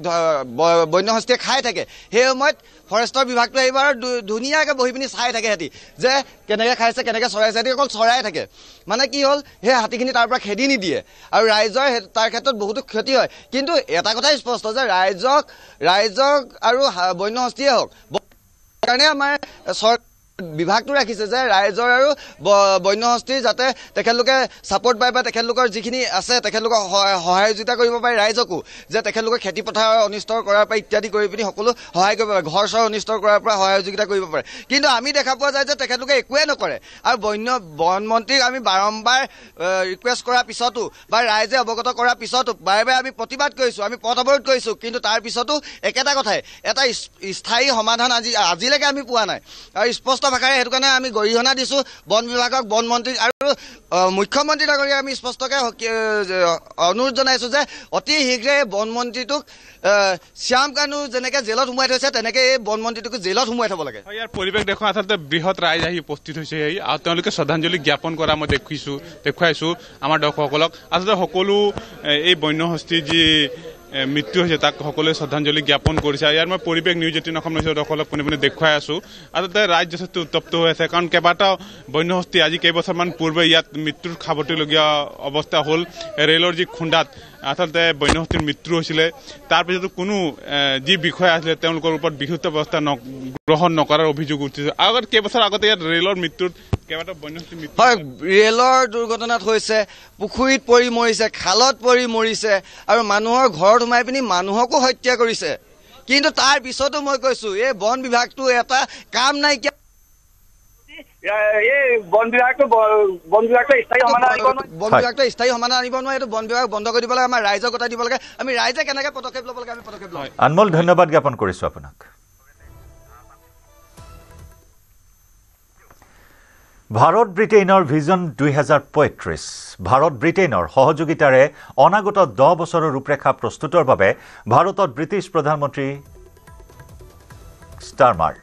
বন্যহস্তীয়ে খাই থাকে সেই সময়ত ফৰেষ্টৰ বিভাগটো আহিব আৰু ধুনীয়াকৈ বহি পিনি চাই থাকে হাতী যে কেনেকৈ খাইছে কেনেকৈ চৰাইছে হাতী অকল চৰাই থাকে মানে কি হ'ল সেই হাতীখিনি তাৰ পৰা খেদি নিদিয়ে আৰু ৰাইজৰ তাৰ ক্ষেত্ৰত বহুতো ক্ষতি হয় কিন্তু এটা কথাই স্পষ্ট যে ৰাইজক আৰু বন্যহস্তীয়ে হওক কাৰণে আমাৰ চৰকাৰ বিভাগটো ৰাখিছে যে ৰাইজৰ আৰু বন্যহস্তীৰ যাতে তেখেতলোকে ছাপোৰ্ট পায় বা তেখেতলোকৰ যিখিনি আছে তেখেতলোকক সহযোগিতা কৰিব পাৰে ৰাইজকো যে তেখেতলোকে খেতি পথাৰ অনিষ্ট কৰাৰ পৰা ইত্যাদি কৰি পিনি সকলো সহায় কৰিব পাৰে ঘৰ চৰ অনিষ্ট কৰাৰ পৰা সহযোগিতা কৰিব পাৰে কিন্তু আমি দেখা পোৱা যায় যে তেখেতলোকে একোৱে নকৰে আৰু বন মন্ত্ৰীক আমি বাৰম্বাৰ ৰিকুৱেষ্ট কৰাৰ পিছতো বা ৰাইজে অৱগত কৰাৰ পিছতো বাৰে বাৰে আমি প্ৰতিবাদ কৰিছোঁ আমি পথ অৱৰোধ কৰিছোঁ কিন্তু তাৰ পিছতো একেটা কথাই এটা স্থায়ী সমাধান আজিলৈকে আমি পোৱা নাই আৰু স্পষ্ট ভাষাৰে সেইটো কাৰণে আমি গৰিহণা দিছোঁ বন বিভাগক বন মন্ত্ৰীক আৰু মুখ্যমন্ত্ৰী ডাঙৰীয়াক আমি স্পষ্টকৈ অনুৰোধ জনাইছোঁ যে অতি শীঘ্ৰে বন মন্ত্ৰীটোক শ্যাম কানু যেনেকৈ জেলত সোমোৱাই থৈছে তেনেকৈ এই বন মন্ত্ৰীটোকো জেলত সোমোৱাই থ'ব লাগে ইয়াৰ পৰিৱেশ দেখুৱা আচলতে বৃহৎ ৰাইজ আহি উপস্থিত হৈছে আৰু তেওঁলোকে শ্ৰদ্ধাঞ্জলি জ্ঞাপন কৰা মই দেখুৱাইছোঁ আমাৰ দৰ্শকসকলক আচলতে সকলো এই বন্যহস্তী যি মৃত্যু হৈছে তাক সকলোৱে শ্ৰদ্ধাঞ্জলি জ্ঞাপন কৰিছে ইয়াৰ মই পৰিৱেশ নিউজ 18 অসম নিউজৰ দৰ্শকক পোনে পোনে দেখুৱাই আছোঁ আচলতে ৰাইজ যথেষ্ট উত্তপ্ত হৈ আছে কাৰণ কেইবাটাও বন্যহস্তী আজি কেইবছৰমান পূৰ্বে ইয়াত মৃত্যুৰ খাবতীলগীয়া অৱস্থা হ'ল ৰেলৰ যি খুন্দাত আচলতে বন্যহস্তীৰ মৃত্যু হৈছিলে তাৰপিছতো কোনো যি বিষয় আছিলে তেওঁলোকৰ ওপৰত বিহিত ব্যৱস্থা গ্ৰহণ নকৰাৰ অভিযোগ উঠিছে আগত কেইবছৰ আগতে ইয়াত ৰেলৰ মৃত্যুত কেইবাটাও বন্যহস্তী মৃত্যু হয় ৰেলৰ দুৰ্ঘটনাত হৈছে পুখুৰীত পৰি মৰিছে খালত পৰি মৰিছে আৰু মানুহৰ ঘৰত সোমাই পিনি মানুহকো হত্যা কৰিছে কিন্তু তাৰ পিছতো মই কৈছোঁ এই বন বিভাগটো এটা কাম নাইকিয়া বন বিভাগটো স্থায়ী সমাধান আনিব নোৱাৰে এইটো বন বিভাগ বন্ধ কৰি দিব লাগে আমাৰ ৰাইজক গতাই দিব লাগে আমি ৰাইজে কেনেকৈ পদক্ষেপ ল'ব লাগে আমি পদক্ষেপ ল'ম আনমোল ধন্যবাদ জ্ঞাপন কৰিছোঁ আপোনাক ভাৰত ব্ৰিটেইনৰ ভিজন 2035 ভাৰত ব্ৰিটেইনৰ সহযোগিতাৰে অনাগত 10 বছৰৰ ৰূপৰেখা প্ৰস্তুতৰ বাবে ভাৰতত ব্ৰিটিছ প্ৰধানমন্ত্ৰী ষ্টাৰমাৰ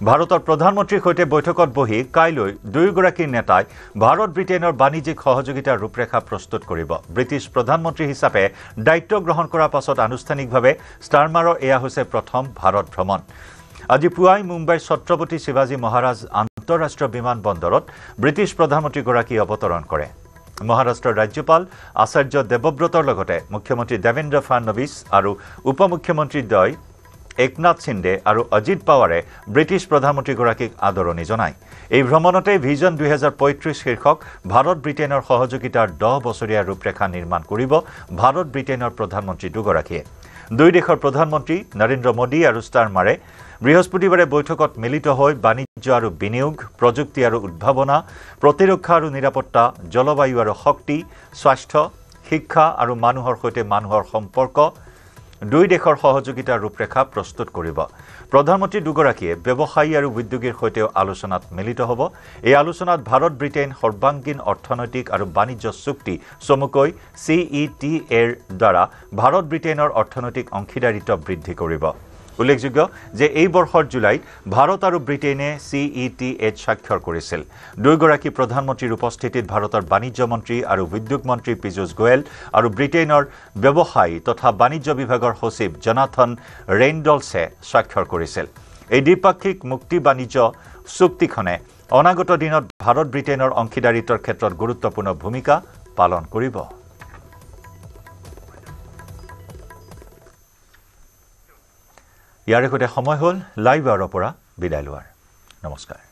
ভাৰতৰ প্ৰধানমন্ত্ৰীৰ সৈতে বৈঠকত বহি কাইলৈ দুয়োগৰাকী নেতাই ভাৰত ব্ৰিটেইনৰ বাণিজ্যিক সহযোগিতাৰ ৰূপৰেখা প্ৰস্তুত কৰিব ব্ৰিটিছ প্ৰধানমন্ত্ৰী হিচাপে দায়িত্ব গ্ৰহণ কৰাৰ পাছত আনুষ্ঠানিকভাৱে ষ্টাৰমাৰৰ এয়া হৈছে প্ৰথম ভাৰত ভ্ৰমণ আজি পুৱাই মুম্বাইৰ ছত্ৰপতি শিৱাজী মহাৰাজ আন্তঃৰাষ্ট্ৰীয় বিমানবন্দৰত ব্ৰিটিছ প্ৰধানমন্ত্ৰীগৰাকী অৱতৰণ কৰে মহাৰাষ্ট্ৰৰ ৰাজ্যপাল আচাৰ্য দেৱব্ৰতৰ লগতে মুখ্যমন্ত্ৰী দেৱেন্দ্ৰ ফাডনবিছ আৰু উপমুখ্যমন্ত্ৰী দ্বয় একনাথ সিন্দে আৰু অজিত পাৱাৰে ব্ৰিটিছ প্ৰধানমন্ত্ৰীগৰাকীক আদৰণি জনায় এই ভ্ৰমণতে ভিজন 2035 শীৰ্ষক ভাৰত ব্ৰিটেইনৰ সহযোগিতাৰ 10 বছৰীয়া ৰূপৰেখা নিৰ্মাণ কৰিব ভাৰত ব্ৰিটেইনৰ প্ৰধানমন্ত্ৰী দুগৰাকীয়ে দুই দেশৰ প্ৰধানমন্ত্ৰী নৰেন্দ্ৰ মোদী আৰু ষ্টাৰমাৰে বৃহস্পতিবাৰে বৈঠকত মিলিত হৈ বাণিজ্য আৰু বিনিয়োগ প্ৰযুক্তি আৰু উদ্ভাৱনা প্ৰতিৰক্ষা আৰু নিৰাপত্তা জলবায়ু আৰু শক্তি স্বাস্থ্য শিক্ষা আৰু মানুহৰ সৈতে মানুহৰ সম্পৰ্ক দুই দেশৰ সহযোগিতাৰ ৰূপৰেখা প্ৰস্তুত কৰিব প্ৰধানমন্ত্ৰী দুগৰাকীয়ে ব্যৱসায়ী আৰু উদ্যোগীৰ সৈতেও আলোচনাত মিলিত হ'ব এই আলোচনাত ভাৰত ব্ৰিটেইন সৰ্বাংগীন অৰ্থনৈতিক আৰু বাণিজ্য চুক্তি চমুকৈ CETA দ্বাৰা ভাৰত ব্ৰিটেইনৰ অৰ্থনৈতিক অংশীদাৰিত্ব বৃদ্ধি কৰিব উল্লেখযোগ্য যে এই বৰ্ষৰ জুলাইত ভাৰত আৰু ব্ৰিটেইনে CETA স্বাক্ষৰ কৰিছিল দুয়োগৰাকী প্ৰধানমন্ত্ৰীৰ উপস্থিতিত ভাৰতৰ বাণিজ্য মন্ত্ৰী আৰু উদ্যোগ মন্ত্ৰী পীযুষ গোয়েল আৰু ব্ৰিটেইনৰ ব্যৱসায়ী তথা বাণিজ্য বিভাগৰ সচিব জনাথন ৰেইনডলছে স্বাক্ষৰ কৰিছিল এই দ্বিপাক্ষিক মুক্তি বাণিজ্য চুক্তিখনে অনাগত দিনত ভাৰত ব্ৰিটেইনৰ অংশীদাৰিত্বৰ ক্ষেত্ৰত গুৰুত্বপূৰ্ণ ভূমিকা পালন কৰিব ইয়াৰ সৈতে সময় হ'ল লাইভ আৱাৰৰ পৰা বিদায় লোৱাৰ নমস্কাৰ